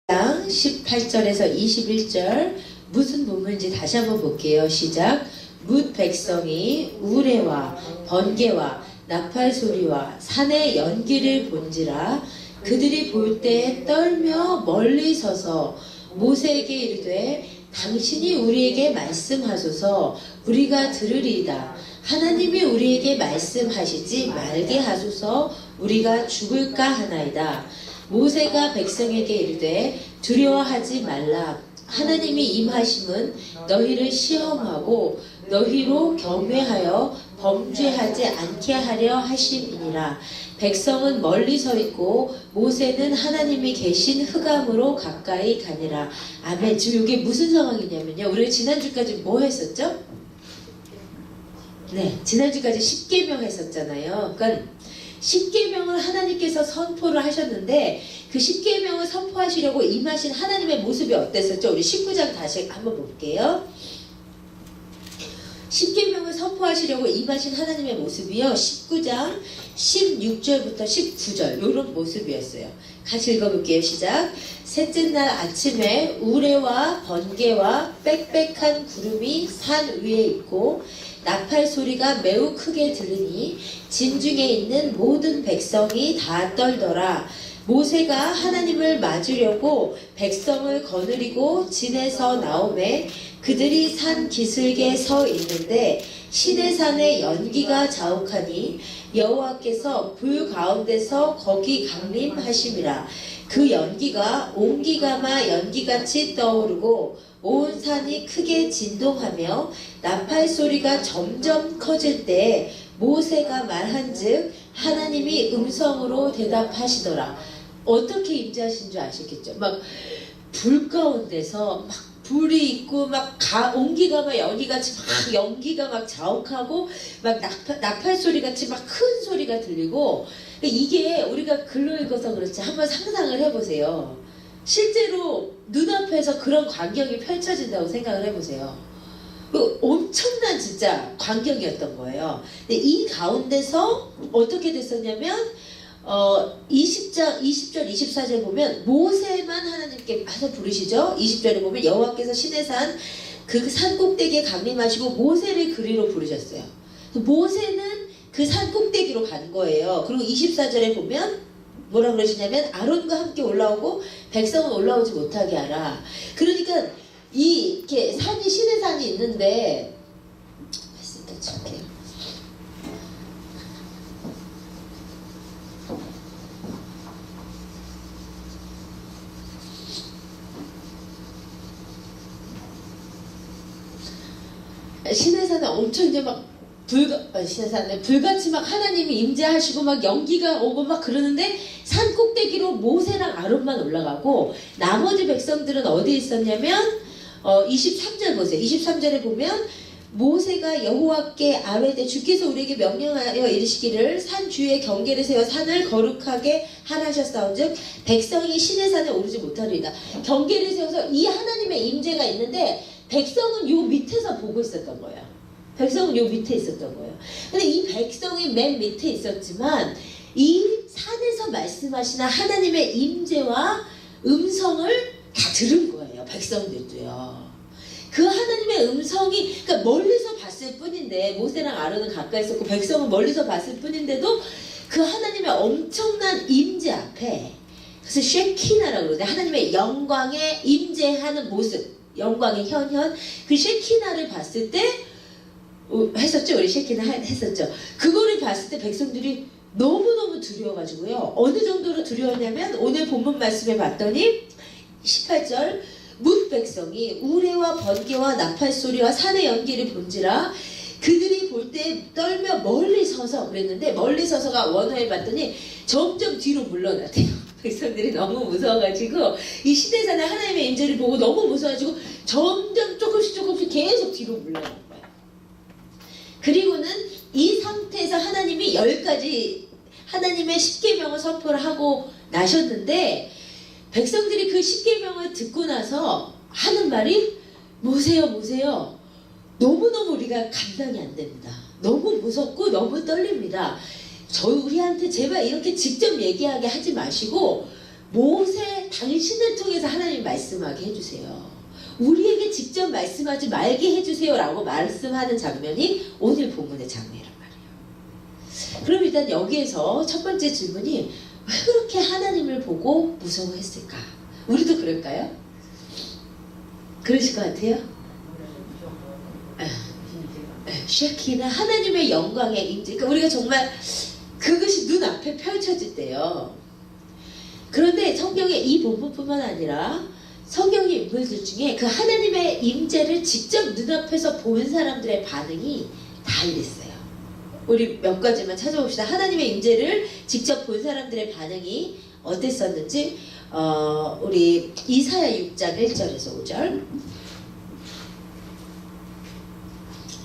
18절에서 21절 무슨 본문인지 다시 한번 볼게요. 시작. 뭇 백성이 우레와 번개와 나팔 소리와 산의 연기를 본지라 그들이 볼 때 떨며 멀리 서서 모세에게 이르되 당신이 우리에게 말씀하소서 우리가 들으리이다. 하나님이 우리에게 말씀하시지 말게 하소서 우리가 죽을까 하나이다. 모세가 백성에게 이르되 두려워하지 말라. 하나님이 임하심은 너희를 시험하고 너희로 경외하여 범죄하지 않게 하려 하심이니라. 백성은 멀리 서 있고 모세는 하나님이 계신 흑암으로 가까이 가니라. 아멘. 지금 이게 무슨 상황이냐면요, 우리가 지난주까지 뭐 했었죠? 네, 지난주까지 십계명 했었잖아요. 그러니까 십계명을 하나님께서 선포를 하셨는데 그 십계명을 선포하시려고 임하신 하나님의 모습이 어땠었죠? 우리 19장 다시 한번 볼게요. 십계명을 선포하시려고 임하신 하나님의 모습이요, 19장 16절부터 19절 이런 모습이었어요. 같이 읽어볼게요. 시작. 셋째 날 아침에 우레와 번개와 빽빽한 구름이 산 위에 있고 나팔 소리가 매우 크게 들으니 진중에 있는 모든 백성이 다 떨더라. 모세가 하나님을 맞으려고 백성을 거느리고 진에서 나오매 그들이 산 기슭에 서 있는데 시내산의 연기가 자욱하니 여호와께서 불 가운데서 거기 강림하심이라. 그 연기가 옹기가마 연기같이 떠오르고 온 산이 크게 진동하며 나팔 소리가 점점 커질 때 모세가 말한즉 하나님이 음성으로 대답하시더라. 어떻게 임재하신 줄 아시겠죠? 막 불 가운데서 막 불이 있고 막 옹기가마 연기같이 막 연기가 막 자욱하고 막 나팔 소리같이 막 큰 소리가 들리고, 이게 우리가 글로 읽어서 그렇지 한번 상상을 해보세요. 실제로 눈앞에서 그런 광경이 펼쳐진다고 생각을 해보세요. 엄청난 진짜 광경이었던 거예요. 근데 이 가운데서 어떻게 됐었냐면 20절 24절 보면 모세만 하나님께 와서 부르시죠. 20절에 보면 여호와께서 시내산 그 산 꼭대기에 강림하시고 모세를 그리로 부르셨어요. 모세는 그 산 꼭대기로 간 거예요. 그리고 24절에 보면 뭐라 그러시냐면 아론과 함께 올라오고 백성은 올라오지 못하게 하라. 그러니까 이렇게 산이 시내산이 있는데 시내산에 엄청 이제 막 시내산에 불같이 막 하나님이 임재하시고 막 연기가 오고 막 그러는데 산 꼭대기로 모세랑 아론만 올라가고 나머지 백성들은 어디에 있었냐면 23절 보세요. 23절에 보면 모세가 여호와께 아뢰되 주께서 우리에게 명령하여 이르시기를 산 주위에 경계를 세워 산을 거룩하게 하라셨사온즉 백성이 시내산에 오르지 못하리이다. 경계를 세워서 이 하나님의 임재가 있는데 백성은 요 밑에서 보고 있었던 거예요. 백성은 요 밑에 있었던 거예요. 근데 이 백성이 맨 밑에 있었지만 이 산에서 말씀하시는 하나님의 임재와 음성을 다 들은 거예요. 백성들도요. 그 하나님의 음성이, 그러니까 멀리서 봤을 뿐인데 모세랑 아론은 가까이 있었고 백성은 멀리서 봤을 뿐인데도 그 하나님의 엄청난 임재 앞에, 그래서 쉐키나라고 그러는데 하나님의 영광에 임재하는 모습, 영광의 현현, 그 쉐키나를 봤을 때 했었죠. 우리 쉐키나 했었죠. 그거를 봤을 때 백성들이 너무너무 두려워가지고요. 어느 정도로 두려웠냐면 오늘 본문 말씀에 봤더니 18절 뭇 백성이 우레와 번개와 나팔 소리와 산의 연기를 본지라 그들이 볼 때 떨며 멀리 서서 그랬는데 멀리 서서가 원어에 봤더니 점점 뒤로 물러나대요. 백성들이 너무 무서워가지고 이 시내산의 하나님의 임재를 보고 너무 무서워가지고 점점 조금씩 계속 뒤로 물러나는 거예요. 그리고는 이 상태에서 하나님이 10가지 하나님의 십계명을 선포를 하고 나셨는데 백성들이 그 십계명을 듣고 나서 하는 말이 모세요 너무너무 우리가 감당이 안 됩니다. 너무 무섭고 너무 떨립니다. 우리한테 제발 이렇게 직접 얘기하게 하지 마시고 모세 그런데 당신을 통해서 하나님 말씀하게 해주세요. 우리에게 직접 말씀하지 말게 해주세요 라고 말씀하는 장면이 오늘 본문의 장면이란 말이에요. 그럼 일단 여기에서 첫 번째 질문이 왜 그렇게 하나님을 보고 무서워했을까? 우리도 그럴까요? 그러실 것 같아요? 쉐키나 하나님의 영광의 임재, 그러니까 우리가 정말 그것이 눈앞에 펼쳐질 때요. 그런데 성경의 이 본문뿐만 아니라 성경의 인물들 중에 그 하나님의 임재를 직접 눈앞에서 본 사람들의 반응이 다 이랬어요. 우리 몇 가지만 찾아봅시다. 하나님의 임재를 직접 본 사람들의 반응이 어땠었는지 우리 이사야 6장 1절에서 5절,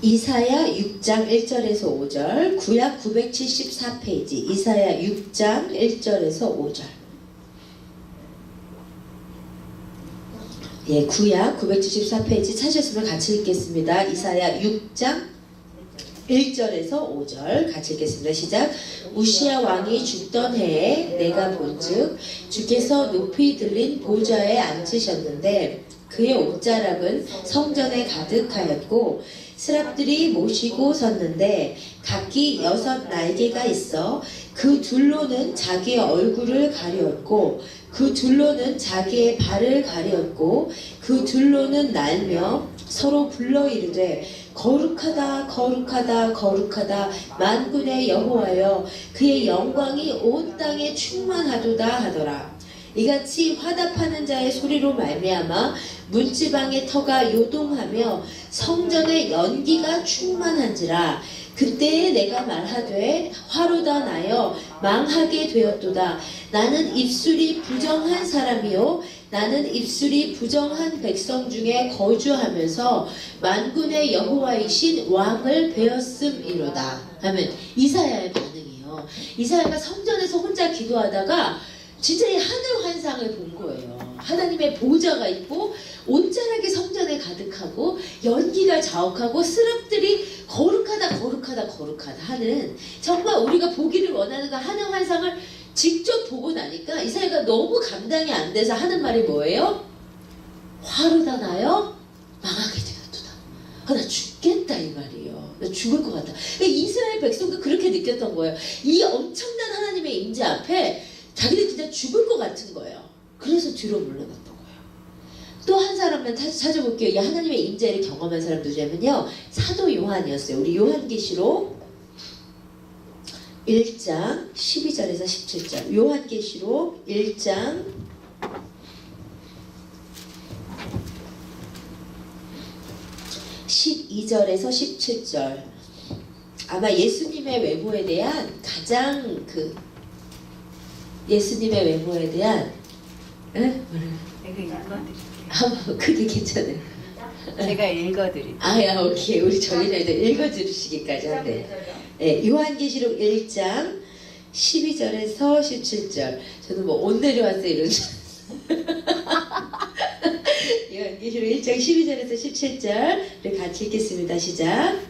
이사야 6장 1절에서 5절, 구약 974페이지 이사야 6장 1절에서 5절. 예, 구약 974페이지 찾으셨으면 같이 읽겠습니다. 이사야 6장 1절에서 5절 같이 읽겠습니다. 시작. 우시야 왕이 죽던 해에 내가 본즉 주께서 높이 들린 보좌에 앉으셨는데 그의 옷자락은 성전에 가득하였고 스랍들이 모시고 섰는데 각기 6 날개가 있어 그 둘로는 자기의 얼굴을 가리었고 그 둘로는 자기의 발을 가리었고 그 둘로는 날며 서로 불러 이르되 거룩하다 거룩하다 거룩하다 만군의 여호와여 그의 영광이 온 땅에 충만하도다 하더라. 이같이 화답하는 자의 소리로 말미암아 문지방의 터가 요동하며 성전의 연기가 충만한지라. 그때에 내가 말하되 화로다 나여 망하게 되었도다. 나는 입술이 부정한 사람이요 나는 입술이 부정한 백성 중에 거주하면서 만군의 여호와이신 왕을 배웠음이로다 하면 이사야의 반응이에요. 이사야가 성전에서 혼자 기도하다가 진짜 이 하늘 환상을 본 거예요. 하나님의 보좌가 있고 온전하게 성전에 가득하고 연기가 자욱하고 스랍들이 거룩하다 거룩하다 거룩하다 하는, 정말 우리가 보기를 원하는 그 하늘 환상을 직접 보고 나니까 이사야가 너무 감당이 안 돼서 하는 말이 뭐예요? 화로다 나여 망하게 되었도다. 나 죽겠다 이 말이에요. 나 죽을 것 같다. 이스라엘 백성도 그렇게 느꼈던 거예요. 이 엄청난 하나님의 임재 앞에 자기들 진짜 죽을 것 같은 거예요. 그래서 뒤로 물러났던 거예요. 또 한 사람만 찾아볼게요. 이 하나님의 임재를 경험한 사람 누구냐면요, 사도 요한이었어요. 우리 요한계시록 1장 12절에서 17절. 요한계시록 1장 12절에서 17절. 아마 예수님의 외모에 대한 가장 예수님의 외모에 대한 그게 괜찮아요. 제가 읽어드릴게요. 야, 오케이. 우리 전리자님들 읽어주시기까지 한대. 네, 요한계시록 1장 12절에서 17절. 저는 뭐 온 내려왔어요 이런. 요한계시록 1장 12절에서 17절 우리 같이 읽겠습니다. 시작.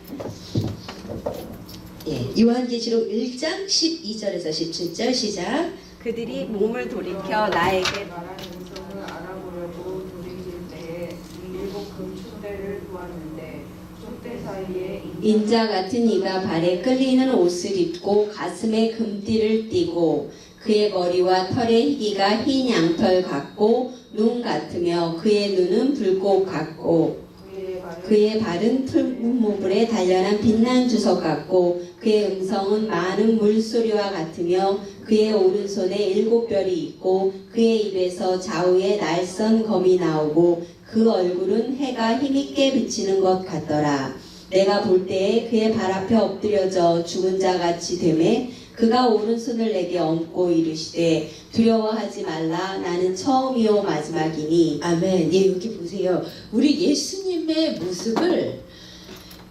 예, 요한계시록 1장 12절에서 17절 시작. 그들이 몸을 돌이켜 나에게 말하는 음성을 알아보려고 돌이킬 때에 일곱 금촛대를 보았는데 촛대 사이에 인자 같은 이가 발에 끌리는 옷을 입고 가슴에 금띠를 띠고 그의 머리와 털의 희기가 흰 양털 같고 눈 같으며 그의 눈은 불꽃 같고 그의 발은 풀무불에 단련한 빛난 주석 같고 그의 음성은 많은 물소리와 같으며 그의 오른손에 7별이 있고 그의 입에서 좌우에 날선 검이 나오고 그 얼굴은 해가 힘있게 비치는 것 같더라. 내가 볼 때에 그의 발 앞에 엎드려져 죽은 자 같이 되매 그가 오른손을 내게 얹고 이르시되 두려워하지 말라. 나는 처음이요 마지막이니. 아멘. 예, 여기 보세요. 우리 예수님의 모습을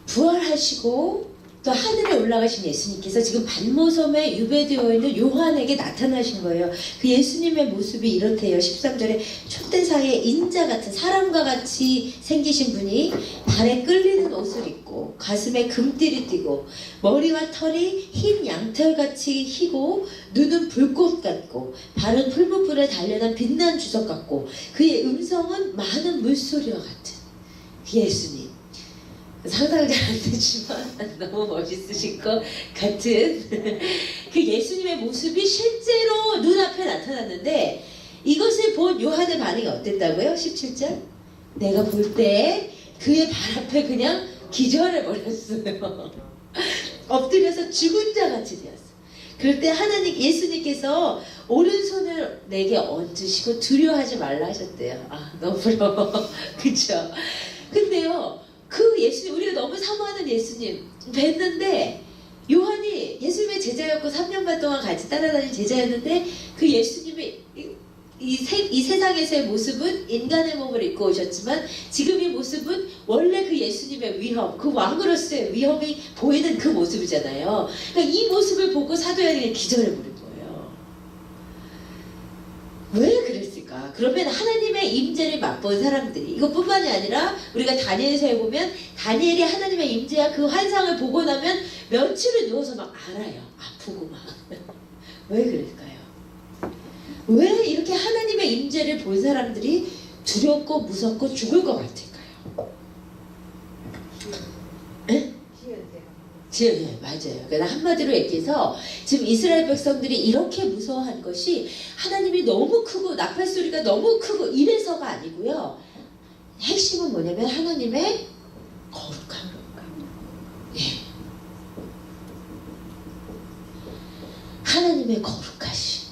부활하시고 또 하늘에 올라가신 예수님께서 지금 반모섬에 유배되어 있는 요한에게 나타나신 거예요. 그 예수님의 모습이 이렇대요. 13절에 촛대사의 인자 같은 사람과 같이 생기신 분이 발에 끌리는 옷을 입고 가슴에 금띠를 띠고 머리와 털이 흰 양털같이 희고 눈은 불꽃 같고 발은 풀무불에 단련한 빛난 주석 같고 그의 음성은 많은 물소리와 같은 그 예수님. 상상이 잘 안 되지만 너무 멋있으신 것 같은 그 예수님의 모습이 실제로 눈앞에 나타났는데 이것을 본 요한의 반응이 어땠다고요? 17절 내가 볼 때 그의 발 앞에 그냥 기절해버렸어요. 엎드려서 죽은 자같이 되었어요. 그럴 때 하나님 예수님께서 오른손을 내게 얹으시고 두려워하지 말라 하셨대요. 아 너무 부러워. 그쵸? 근데요 그 예수님 우리가 너무 사모하는 예수님 뵀는데 요한이 예수님의 제자였고 3년 반 동안 같이 따라다닌 제자였는데 그 예수님이 이 세상에서의 모습은 인간의 몸을 입고 오셨지만 지금 이 모습은 원래 그 예수님의 위험 그 왕으로서의 위험이 보이는 그 모습이잖아요. 그러니까 이 모습을 보고 사도 요한이 기절해버린 거예요. 왜 그랬을까? 그러면 하나님의 임재를 맛본 사람들이 이것뿐만이 아니라 우리가 다니엘서에 보면 다니엘이 하나님의 임재와 그 환상을 보고 나면 며칠을 누워서 막 알아요. 아프고 막. 왜 그럴까요? 왜 이렇게 하나님의 임재를 본 사람들이 두렵고 무섭고 죽을 것 같을까요? 에? 네, 맞아요. 그러니까 한마디로 얘기해서 지금 이스라엘 백성들이 이렇게 무서워한 것이 하나님이 너무 크고 나팔 소리가 너무 크고 이래서가 아니고요. 핵심은 뭐냐면 하나님의 거룩함. 예. 하나님의 거룩하심.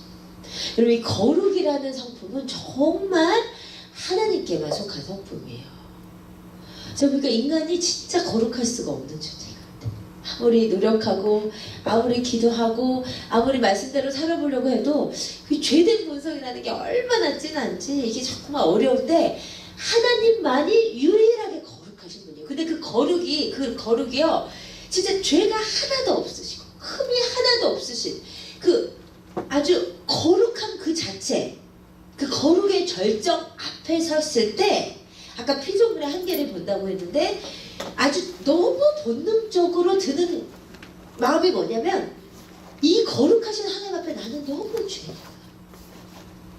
여러분 이 거룩이라는 성품은 정말 하나님께만 속한 성품이에요. 저 보니까 인간이 진짜 거룩할 수가 없는 존재. 아무리 노력하고 아무리 기도하고 아무리 말씀대로 살아보려고 해도 그 죄된 본성이라는 게 얼마나 진한지 이게 정말 어려운데 하나님만이 유일하게 거룩하신 분이에요. 근데 그 거룩이요 진짜 죄가 하나도 없으시고 흠이 하나도 없으신 그 아주 거룩한 그 자체 그 거룩의 절정 앞에 섰을 때 아까 피조물의 한계를 본다고 했는데 아주 너무 본능적으로 드는 마음이 뭐냐면 이 거룩하신 하나님 앞에 나는 너무 죄인이야.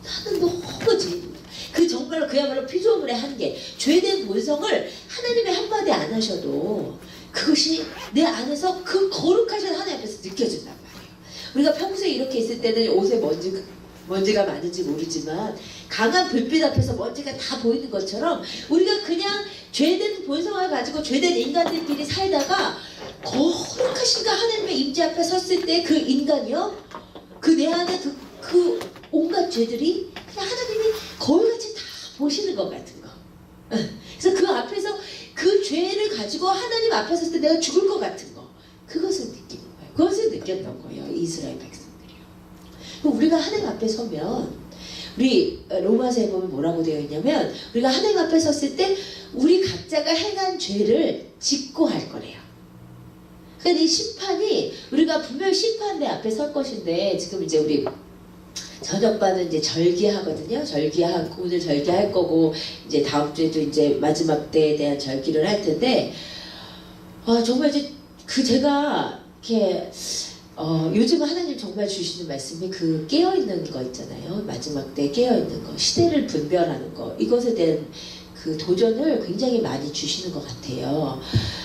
나는 너무 죄인이야. 그 정말로 그야말로 피조물의 한계 죄된 본성을 하나님의 한마디 안 하셔도 그것이 내 안에서 그 거룩하신 하나님 앞에서 느껴진단 말이에요. 우리가 평소에 이렇게 있을 때는 옷에 먼지가 많은지 모르지만 강한 불빛 앞에서 먼지가 다 보이는 것처럼 우리가 그냥 죄된 본성을 가지고 죄된 인간들끼리 살다가 거룩하신 그 하나님의 임재 앞에 섰을 때 그 인간이요 그 내 안에 그 온갖 죄들이 그냥 하나님이 거울같이 다 보시는 것 같은 거. 그래서 그 앞에서 그 죄를 가지고 하나님 앞에 섰을 때 내가 죽을 것 같은 거 그것을 느끼는 거예요. 그것을 느꼈던 거예요. 이스라엘 백성들이요. 우리가 하나님 앞에 서면 우리 로마서에 보면 뭐라고 되어 있냐면 우리가 하나님 앞에 섰을 때 우리 각자가 행한 죄를 짓고 할 거래요. 그러니까 이 심판이 우리가 분명히 심판대 앞에 설 것인데 지금 이제 우리 저녁반은 이제 절기하거든요. 절기하고 오늘 절기할 거고 이제 다음 주에도 이제 마지막 때에 대한 절기를 할 텐데 정말 이제 그 제가 이렇게 요즘 하나님 정말 주시는 말씀이 그 깨어있는 거 있잖아요. 마지막 때 깨어있는 거, 시대를 분별하는 거, 이것에 대한 그 도전을 굉장히 많이 주시는 것 같아요.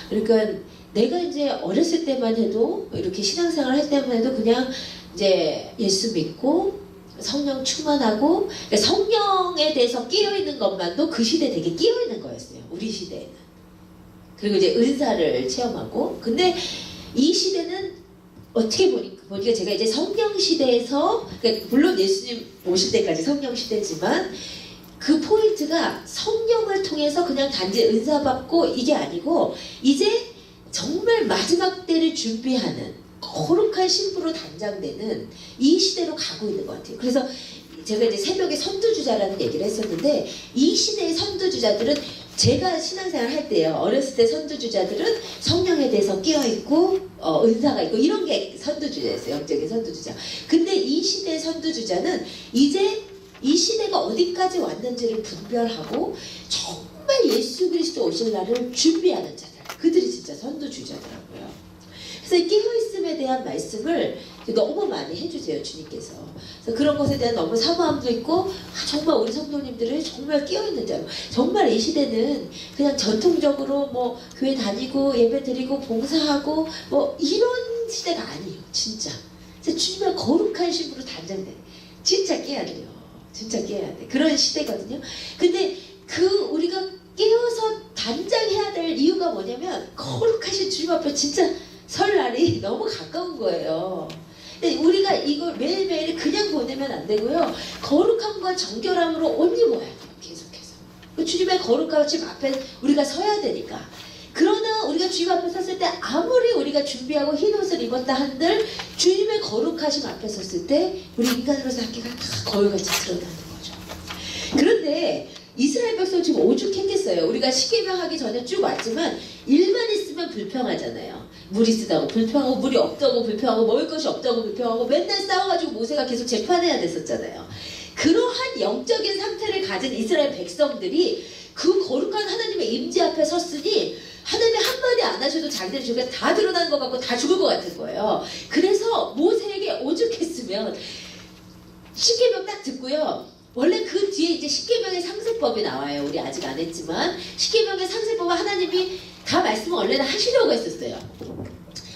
그러니까 내가 이제 어렸을 때만 해도 이렇게 신앙생활 할 때만 해도 그냥 이제 예수 믿고 성령 충만하고 그러니까 성령에 대해서 깨어있는 것만도 그 시대에 되게 깨어있는 거였어요. 우리 시대에는. 그리고 이제 은사를 체험하고 근데 이 시대는 어떻게 보니까 제가 이제 성령 시대에서 그러니까 물론 예수님 오실 때까지 성령 시대지만 그 포인트가 성령을 통해서 그냥 단지 은사 받고 이게 아니고 이제 정말 마지막 때를 준비하는 거룩한 신부로 단장되는 이 시대로 가고 있는 것 같아요. 그래서 제가 이제 새벽에 선두주자라는 얘기를 했었는데 이 시대의 선두주자들은 제가 신앙생활 할 때요, 어렸을 때 선두주자들은 성령에 대해서 깨어있고 은사가 있고 이런 게 선두주자였어요. 영적인 선두주자. 근데 이 시대의 선두주자는 이제 이 시대가 어디까지 왔는지를 분별하고 정말 예수 그리스도 오실 날을 준비하는 자들, 그들이 진짜 선두주자더라고요. 그래서 이 깨어있음에 대한 말씀을 너무 많이 해주세요, 주님께서. 그래서 그런 것에 대한 너무 사모함도 있고, 정말 우리 성도님들을 정말 깨어있는 자로. 정말 이 시대는 그냥 전통적으로 뭐 교회 다니고 예배 드리고 봉사하고 뭐 이런 시대가 아니에요, 진짜. 그래서 주님의 거룩한 신부로 단장돼. 진짜 깨야 돼요. 진짜 깨야 돼. 그런 시대거든요. 근데 우리가 깨어서 단장해야 될 이유가 뭐냐면, 거룩하신 주님 앞에 진짜 설날이 너무 가까운 거예요. 근데 우리가 이걸 매일매일 그냥 보내면 안 되고요. 거룩함과 정결함으로 옷 입어야 돼요. 계속해서. 주님의 거룩하신 앞에 우리가 서야 되니까. 그러나 우리가 주님 앞에 섰을 때 아무리 우리가 준비하고 흰 옷을 입었다 한들 주님의 거룩하심 앞에 섰을 때 우리 인간으로서 한계가 다 거울같이 드러나는 거죠. 그런데 이스라엘 백성 지금 오죽했겠어요. 우리가 십계명 하기 전에 쭉 왔지만 일만 있으면 불평하잖아요. 물이 쓰다고 불평하고 물이 없다고 불평하고 먹을 것이 없다고 불평하고 맨날 싸워가지고 모세가 계속 재판해야 됐었잖아요. 그러한 영적인 상태를 가진 이스라엘 백성들이 그 거룩한 하나님의 임재 앞에 섰으니 하나님이 한마디 안 하셔도 자기들이 저게 다 드러나는 것 같고 다 죽을 것 같은 거예요. 그래서 모세에게 오죽했으면 십계명 딱 듣고요. 원래 그 뒤에 이제 십계명의 상세법이 나와요. 우리 아직 안 했지만 십계명의 상세법은 하나님이 다 말씀을 원래는 하시려고 했었어요.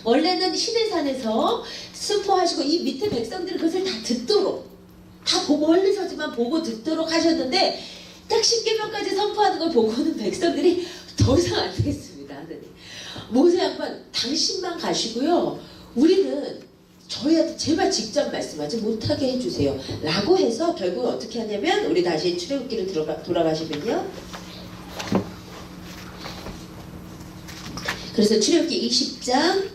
원래는 시내산에서 선포하시고 이 밑에 백성들은 그것을 다 듣도록, 다 멀리서지만 보고 듣도록 하셨는데 딱 십계명까지 선포하는 걸 보고는 백성들이 더 이상 안 되겠습니다. 하나님, 모세 양반 당신만 가시고요, 우리는 저희한테 제발 직접 말씀하지 못하게 해주세요 라고 해서 결국 어떻게 하냐면, 우리 다시 출애굽기로 돌아가시면요, 그래서 출애굽기 20장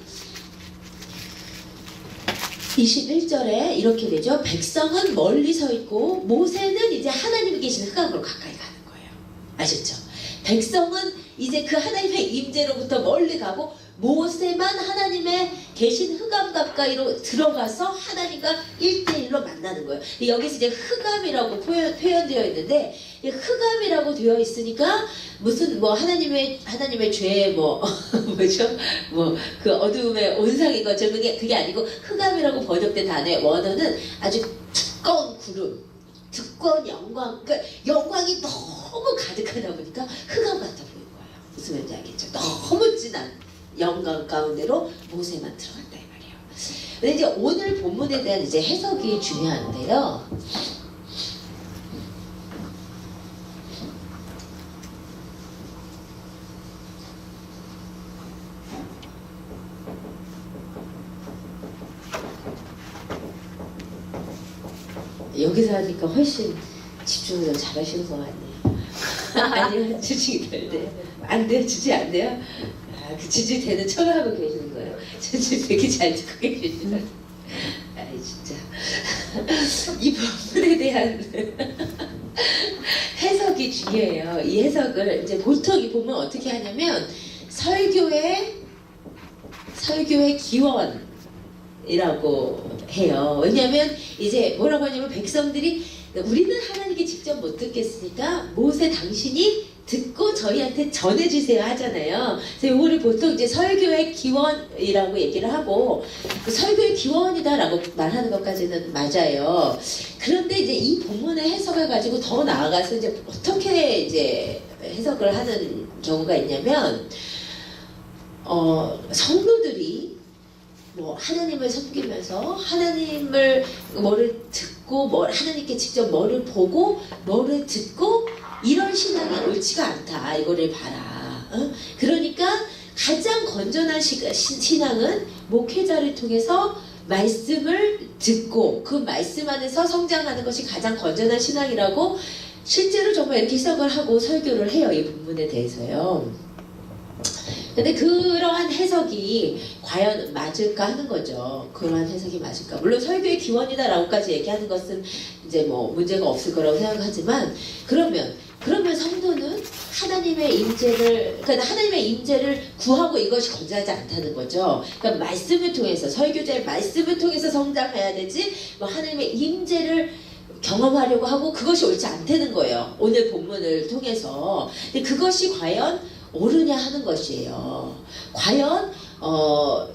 21절에 이렇게 되죠. 백성은 멀리 서 있고 모세는 이제 하나님이 계신 흑암으로 가까이 가는 거예요. 아셨죠? 백성은 이제 그 하나님의 임재로부터 멀리 가고 모세만 하나님의 계신 흑암 가까이로 들어가서 하나님과 1대1로 만나는 거예요. 여기서 이제 흑암이라고 표현되어 있는데, 이 흑암이라고 되어 있으니까 무슨 뭐 하나님의 죄 뭐죠? 뭐 그 어두움의 온상인 것처럼 그게 아니고, 흑암이라고 번역된 단어의 원어는 아주 두꺼운 구름, 두꺼운 영광, 그러니까 영광이 너무 가득하다 보니까 흑암 같아 보이는 거예요. 무슨 말인지 알겠죠? 너무 진한 영광 가운데로 모세만 들어간다 이 말이에요. 근데 이제 오늘 본문에 대한 이제 해석이 중요한데요. 여기서 하니까 훨씬 집중을 더 잘하시는 것 같네요. 아니요, 주직이 될 때. 안 돼요? 주직 안 돼요? 그 주직 되는 척을 하고 계시는 거예요. 주직 되게 잘 듣고 계시죠. 아이 진짜. 이 부분에 대한 해석이 중요해요. 이 해석을 이제 보통 이 본문 어떻게 하냐면, 설교의 기원이라고 해요. 왜냐하면 이제 뭐라고 하냐면, 백성들이 우리는 하나님께 직접 못 듣겠으니까 모세 당신이 듣고 저희한테 전해주세요 하잖아요. 그래서 이거를 보통 이제 설교의 기원이라고 얘기를 하고, 그 설교의 기원이다라고 말하는 것까지는 맞아요. 그런데 이제 이 본문의 해석을 가지고 더 나아가서 이제 어떻게 이제 해석을 하는 경우가 있냐면, 성도들이 뭐 하나님을 섬기면서 하나님을 뭐를 듣고 하나님께 직접 뭐를 보고 뭐를 듣고 이런 신앙이 옳지가 않다, 이거를 봐라. 그러니까 가장 건전한 신앙은 목회자를 통해서 말씀을 듣고 그 말씀 안에서 성장하는 것이 가장 건전한 신앙이라고 실제로 정말 이렇게 해석을 하고 설교를 해요, 이 본문에 대해서요. 근데 그러한 해석이 과연 맞을까 하는 거죠. 그러한 해석이 맞을까. 물론 설교의 기원이다라고까지 얘기하는 것은 이제 뭐 문제가 없을 거라고 생각하지만, 그러면 성도는 하나님의 임재를, 그러니까 하나님의 임재를 구하고 이것이 건전하지 않다는 거죠. 그러니까 말씀을 통해서, 설교자의 말씀을 통해서 성장해야 되지, 뭐 하나님의 임재를 경험하려고 하고 그것이 옳지 않다는 거예요. 오늘 본문을 통해서. 근데 그것이 과연 옳으냐 하는 것이에요. 과연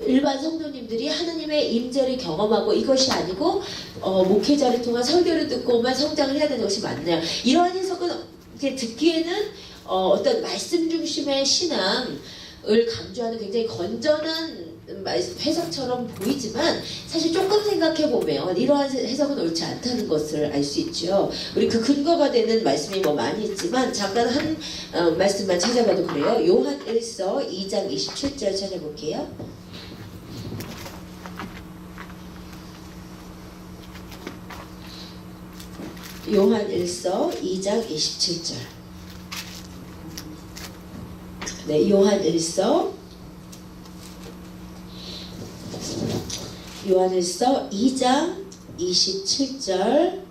일반 성도님들이 하나님의 임재를 경험하고 이것이 아니고 목회자를 통한 설교를 듣고만 성장을 해야 되는 것이 맞느냐. 이러한 해석은 이제 듣기에는 어떤 말씀 중심의 신앙을 강조하는 굉장히 건전한 해석처럼 보이지만 사실 조금 생각해보면 이러한 해석은 옳지 않다는 것을 알 수 있죠. 우리 그 근거가 되는 말씀이 뭐 많이 있지만 잠깐 한 말씀만 찾아봐도 그래요. 요한 1서 2장 27절 찾아볼게요. 요한 1서 2장 27절. 네, 요한 1서 2장 27절.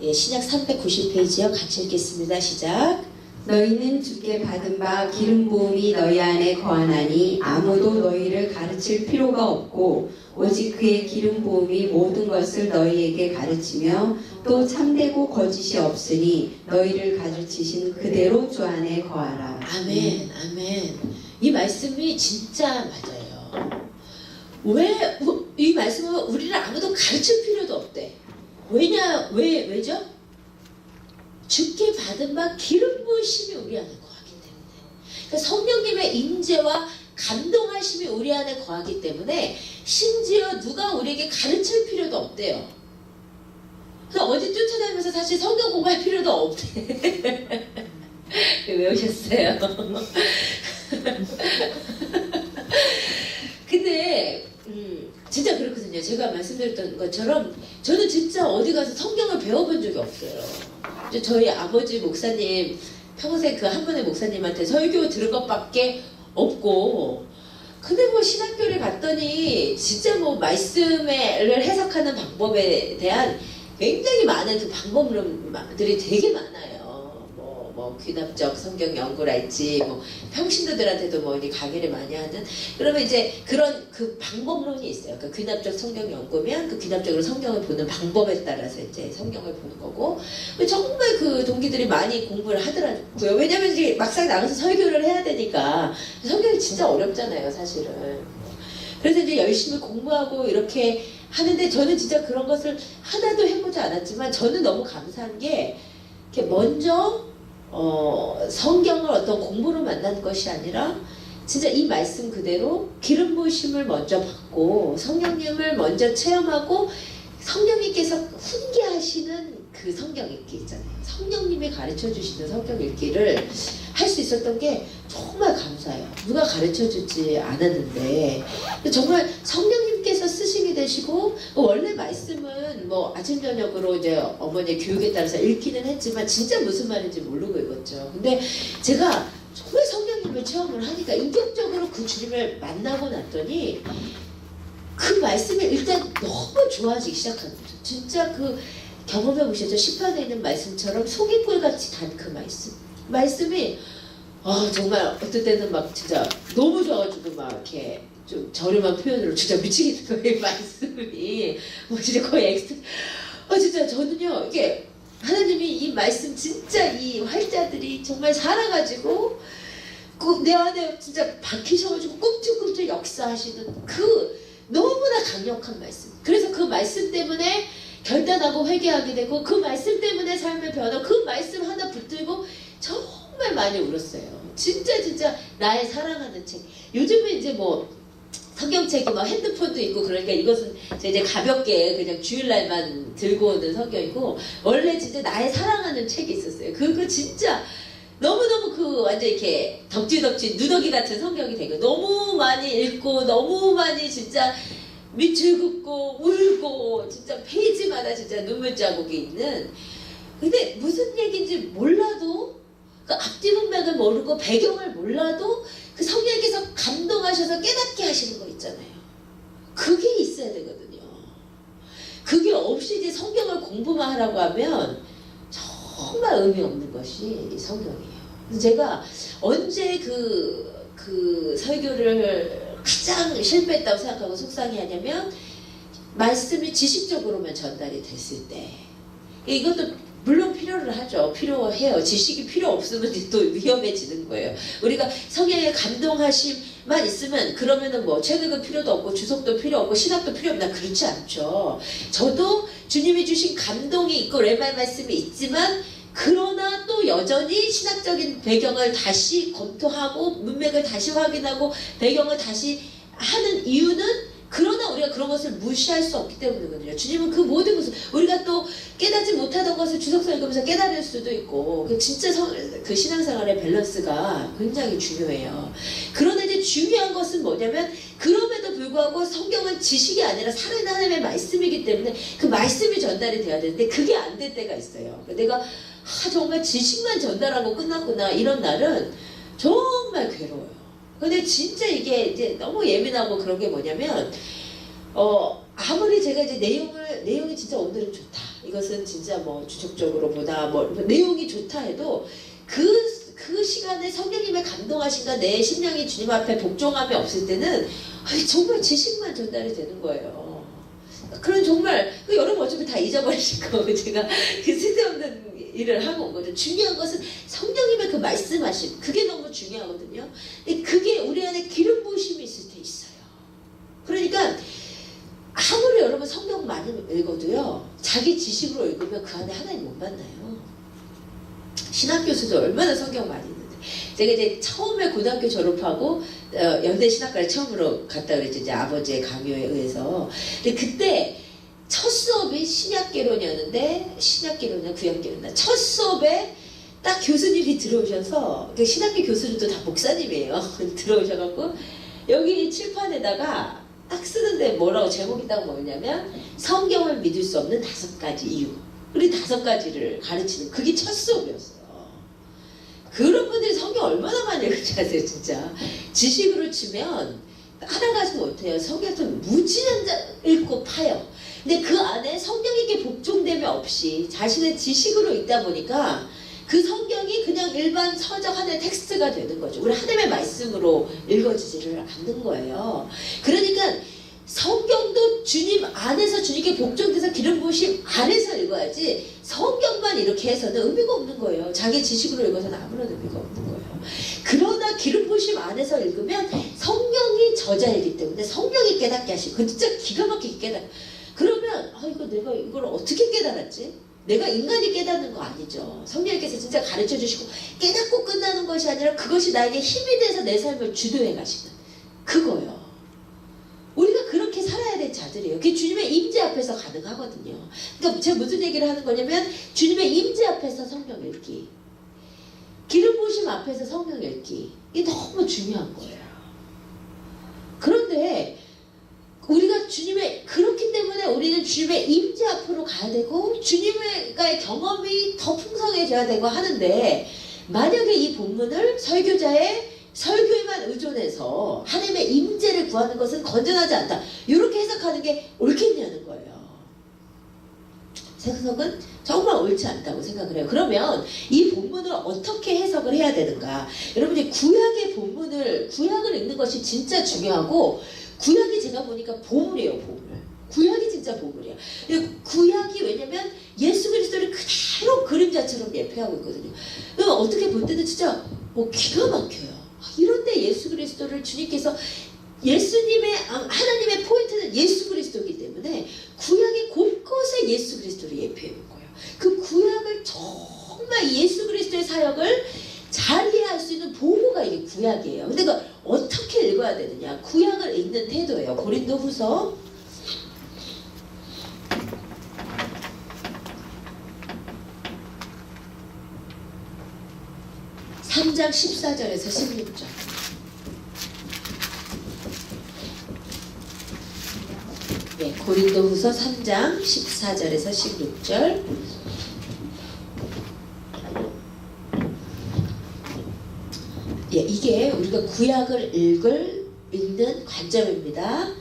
예, 신약 390페이지요. 같이 읽겠습니다. 시작. 너희는 주께 받은 바 기름 부음이 너희 안에 거하나니 아무도 너희를 가르칠 필요가 없고 오직 그의 기름 부음이 모든 것을 너희에게 가르치며 또 참되고 거짓이 없으니 너희를 가르치신 그대로 주 안에 거하라. 아멘, 아멘. 이 말씀이 진짜 맞아요. 왜 이 말씀은 우리를 아무도 가르칠 필요도 없대. 왜죠? 주께 받은 바 기름 부으심이 우리 안에 거하기 때문에. 그러니까 성령님의 임재와 감동하심이 우리 안에 거하기 때문에 심지어 누가 우리에게 가르칠 필요도 없대요. 그래서 어디 쫓아다니면서 사실 성경 공부할 필요도 없대. 외우셨어요? 근데 진짜 그렇거든요. 제가 말씀드렸던 것처럼 저는 진짜 어디 가서 성경을 배워본 적이 없어요. 저희 아버지 목사님 평생 그 한 분의 목사님한테 설교 들은 것밖에 없고, 근데 뭐 신학교를 갔더니 진짜 뭐 말씀을 해석하는 방법에 대한 굉장히 많은 그 방법론들이 되게 많아요. 뭐 귀납적 성경 연구랄지 뭐 평신도들한테도 뭐 강의를 많이 하는, 그러면 이제 그런 그 방법론이 있어요. 그 귀납적 성경 연구면 그 귀납적으로 성경을 보는 방법에 따라서 이제 성경을 보는 거고, 정말 그 동기들이 많이 공부를 하더라고요. 왜냐면 이제 막상 나가서 설교를 해야 되니까 성경이 진짜 어렵잖아요, 사실은. 그래서 이제 열심히 공부하고 이렇게 하는데 저는 진짜 그런 것을 하나도 해보지 않았지만 저는 너무 감사한 게 이렇게 먼저 성경을 어떤 공부로 만난 것이 아니라 진짜 이 말씀 그대로 기름 부으심을 먼저 받고 성령님을 먼저 체험하고 성령님께서 훈계하시는 그 성경 읽기 있잖아요. 성령님이 가르쳐 주시는 성경 읽기를 할 수 있었던 게 정말 감사해요. 누가 가르쳐 주지 않았는데 정말 성령님께서 스승이 되시고, 원래 말씀은 뭐 아침 저녁으로 이제 어머니의 교육에 따라서 읽기는 했지만 진짜 무슨 말인지 모르고 읽었죠. 근데 제가 정말 성령님을 체험을 하니까 인격적으로 그 주님을 만나고 났더니 그 말씀이 일단 너무 좋아지기 시작하는 거죠. 진짜 그 경험해 보셨죠? 시편에 있는 말씀처럼 송이꿀같이 단 그 말씀이 정말 어떨 때는 막 진짜 너무 좋아가지고 막 이렇게 좀 저렴한 표현으로 진짜 미치겠는 거예요. 말씀이 뭐 진짜 거의 진짜 저는요 이게 하나님이 이 말씀 진짜 이 활자들이 정말 살아가지고 내 안에 진짜 박히셔가지고 꿈틀꿈틀 역사하시는 그 너무나 강력한 말씀. 그래서 그 말씀 때문에 결단하고 회개하게 되고, 그 말씀 때문에 삶의 변화, 그 말씀 하나 붙들고 정말 많이 울었어요. 진짜 나의 사랑하는 책. 요즘은 이제 뭐 성경책이 뭐 핸드폰도 있고 그러니까 이것은 이제 가볍게 그냥 주일날만 들고 오는 성경이고, 원래 진짜 나의 사랑하는 책이 있었어요. 그거 진짜 너무너무 그 완전 이렇게 덕지덕지 누더기 같은 성경이 되고 너무 많이 읽고 너무 많이 진짜 밑을 긋고 울고 진짜 페이지마다 진짜 눈물 자국이 있는, 근데 무슨 얘기인지 몰라도 그 앞뒤 문맥을 모르고 배경을 몰라도 그 성령께서 감동하셔서 깨닫게 하시는 거 있잖아요. 그게 있어야 되거든요. 그게 없이 이제 성경을 공부만 하라고 하면 정말 의미 없는 것이 성경이에요. 제가 언제 그 설교를 가장 실패했다고 생각하고 속상해하냐면 말씀이 지식적으로만 전달이 됐을 때. 이것도 물론 필요를 하죠. 필요해요. 지식이 필요 없으면 또 위험해지는 거예요. 우리가 성령의 감동하심만 있으면 그러면은 뭐 책읽을 필요도 없고 주석도 필요 없고 신학도 필요 없나 그렇지 않죠. 저도 주님이 주신 감동이 있고 레마 말씀이 있지만 그러나 또 여전히 신학적인 배경을 다시 검토하고 문맥을 다시 확인하고 배경을 다시 하는 이유는 그러나 우리가 그런 것을 무시할 수 없기 때문이거든요. 주님은 그 모든 것을 우리가 또 깨닫지 못하던 것을 주석서 읽으면서 깨달을 수도 있고 진짜 그 신앙생활의 밸런스가 굉장히 중요해요. 그런데 이제 중요한 것은 뭐냐면 그럼에도 불구하고 성경은 지식이 아니라 살아있는 하나님의 말씀이기 때문에 그 말씀이 전달이 돼야 되는데 그게 안 될 때가 있어요. 내가 정말 지식만 전달하고 끝났구나 이런 날은 정말 괴로워요. 근데 진짜 이게 이제 너무 예민하고 그런 게 뭐냐면 아무리 제가 이제 내용이 진짜 오늘은 좋다. 이것은 진짜 뭐 주적적으로 보다 뭐 내용이 좋다 해도 그 시간에 성령님의 감동하신가 내 심령이 주님 앞에 복종함이 없을 때는 정말 지식만 전달이 되는 거예요. 그런 정말 여러분 어차피 다 잊어버리실 거고 제가 그 쓸데없는 일을 하고 온 거죠. 중요한 것은 성령님의 그 말씀하심 그게 너무 중요하거든요. 근데 그게 우리 안에 기름 부으심이 있을 때 있어요. 그러니까 아무리 여러분 성경 많이 읽어도요 자기 지식으로 읽으면 그 안에 하나님 못 만나요. 신학 교수도 얼마나 성경 많이 읽는데 제가 이제 처음에 고등학교 졸업하고 연대 신학과를 처음으로 갔다 그랬죠. 이제 아버지의 강요에 의해서. 근데 그때 첫 수업이 신약개론이었는데 신약개론이나 구약개론이나 첫 수업에 딱 교수님이 들어오셔서 신학교 교수들도 다 목사님이에요. 들어오셔갖고 여기 칠판에다가 딱 쓰는데 뭐라고 제목이 딱 뭐냐면 성경을 믿을 수 없는 5가지 이유. 우리 5가지를 가르치는 그게 첫 수업이었어요. 그런 분들이 성경 얼마나 많이 읽는지 아세요 진짜. 지식으로 치면 하나 가지고 못해요. 성경을 무지한자 읽고 파요. 근데 그 안에 성령에게 복종됨이 없이 자신의 지식으로 읽다 보니까 그 성경이 그냥 일반 서적 하나의 텍스트가 되는 거죠. 우리 하나님의 말씀으로 읽어지지를 않는 거예요. 그러니까 성경도 주님 안에서 주님께 복종돼서 기름 부으심 안에서 읽어야지 성경만 이렇게 해서는 의미가 없는 거예요. 자기 지식으로 읽어서는 아무런 의미가 없는 거예요. 그러나 기름 부으심 안에서 읽으면 성령이 저자이기 때문에 성령이 깨닫게 하시고 그 진짜 기가 막히게 깨닫. 그러면 이거 내가 이걸 어떻게 깨달았지? 내가 인간이 깨닫는 거 아니죠. 성령께서 진짜 가르쳐 주시고 깨닫고 끝나는 것이 아니라 그것이 나에게 힘이 돼서 내 삶을 주도해 가시는 그거요. 우리가 그렇게 살아야 될 자들이에요. 그게 주님의 임재 앞에서 가능하거든요. 그러니까 제가 무슨 얘기를 하는 거냐면 주님의 임재 앞에서 성경 읽기, 기름 부으심 앞에서 성경 읽기 이게 너무 중요한 거예요. 그런데 우리가 주님의 그렇기 때문에 우리는 주님의 임재 앞으로 가야 되고 주님과의 경험이 더 풍성해져야 되고 하는데 만약에 이 본문을 설교자의 설교에만 의존해서 하나님의 임재를 구하는 것은 건전하지 않다. 이렇게 해석하는 게 옳겠냐는 거예요. 제 해석은 정말 옳지 않다고 생각을 해요. 그러면 이 본문을 어떻게 해석을 해야 되는가? 여러분이 구약을 읽는 것이 진짜 중요하고 구약이 제가 보니까 보물이에요. 보물. 구약이 진짜 보물이에요. 구약이 왜냐면 예수 그리스도를 그대로 그림자처럼 예표하고 있거든요. 그러면 어떻게 볼 때는 진짜 기가 막혀요. 이런데 예수 그리스도를 주님께서 예수님의 하나님의 포인트는 예수 그리스도이기 때문에 구약의 곳곳에 예수 그리스도를 예표해 본 거예요. 그 구약을 정말 예수 그리스도의 사역을 잘 이해할 수 있는 보고가 이게 구약이에요. 근데 그 어떻게 읽어야 되느냐? 구약을 읽는 태도예요. 고린도후서 3장 14절에서 16절. 네, 고린도후서 3장 14절에서 16절. 예, 이게 우리가 구약을 읽는 관점입니다.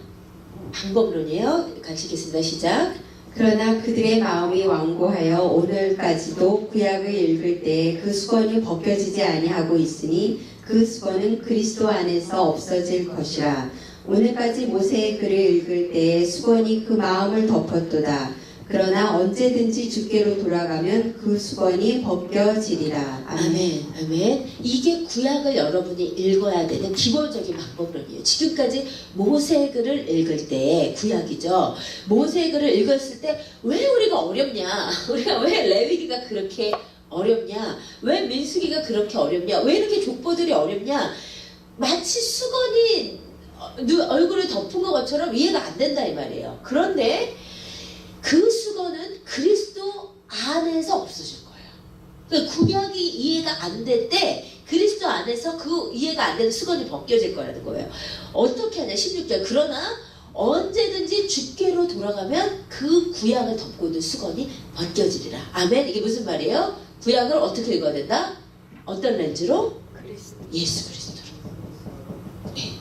방법론이에요. 같이 읽겠습니다. 시작. 그러나 그들의 마음이 완고하여 오늘까지도 구약을 읽을 때 그 수건이 벗겨지지 아니하고 있으니 그 수건은 그리스도 안에서 없어질 것이라. 오늘까지 모세의 글을 읽을 때에 수건이 그 마음을 덮었도다. 그러나 언제든지 주께로 돌아가면 그 수건이 벗겨지리라. 아멘, 아멘. 이게 구약을 여러분이 읽어야 되는 기본적인 방법론이에요. 지금까지 모세글을 읽을 때, 구약이죠. 모세글을 읽었을 때 왜 우리가 어렵냐? 우리가 왜 레위기가 그렇게 어렵냐? 왜 민수기가 그렇게 어렵냐? 왜 이렇게 족보들이 어렵냐? 마치 수건이 얼굴을 덮은 것처럼 이해가 안 된다 이 말이에요. 그런데 그 수건은 그리스도 안에서 없어질 거예요. 그러니까 구약이 이해가 안 될 때 그리스도 안에서 그 이해가 안 되는 수건이 벗겨질 거라는 거예요. 어떻게 하냐 16절. 그러나 언제든지 주께로 돌아가면 그 구약을 덮고 있는 수건이 벗겨지리라. 아멘. 이게 무슨 말이에요? 구약을 어떻게 읽어야 된다? 어떤 렌즈로? 예수 그리스도로. 네.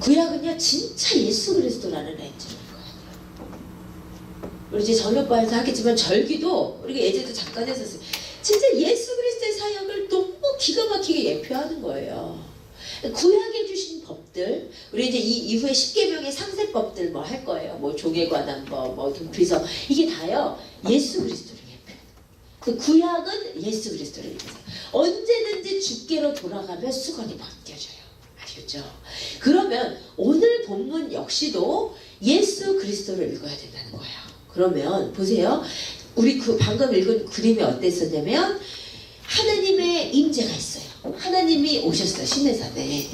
구약은요 진짜 예수 그리스도라는 렌즈로 읽어야 돼요. 우리 이제 저녁반에서 하겠지만 절기도 우리가 예전에도 잠깐 했었어요. 진짜 예수 그리스도의 사역을 너무 기가 막히게 예표하는 거예요. 구약에 주신 법들, 우리 이제 이 이후에 10계명의 상세법들 뭐 할 거예요. 뭐 종에 관한 법, 뭐 동피서 이게 다요 예수 그리스도를 예표해요. 그 구약은 예수 그리스도를 얘기해요. 언제든지 주께로 돌아가면 수건이 벗겨져요. 아시겠죠? 그러면 오늘 본문 역시도 예수 그리스도를 읽어야 된다는 거예요. 그러면 보세요. 우리 그 방금 읽은 그림이 어땠었냐면 하나님의 임재가 있어요. 하나님이 오셨어요. 시내산에.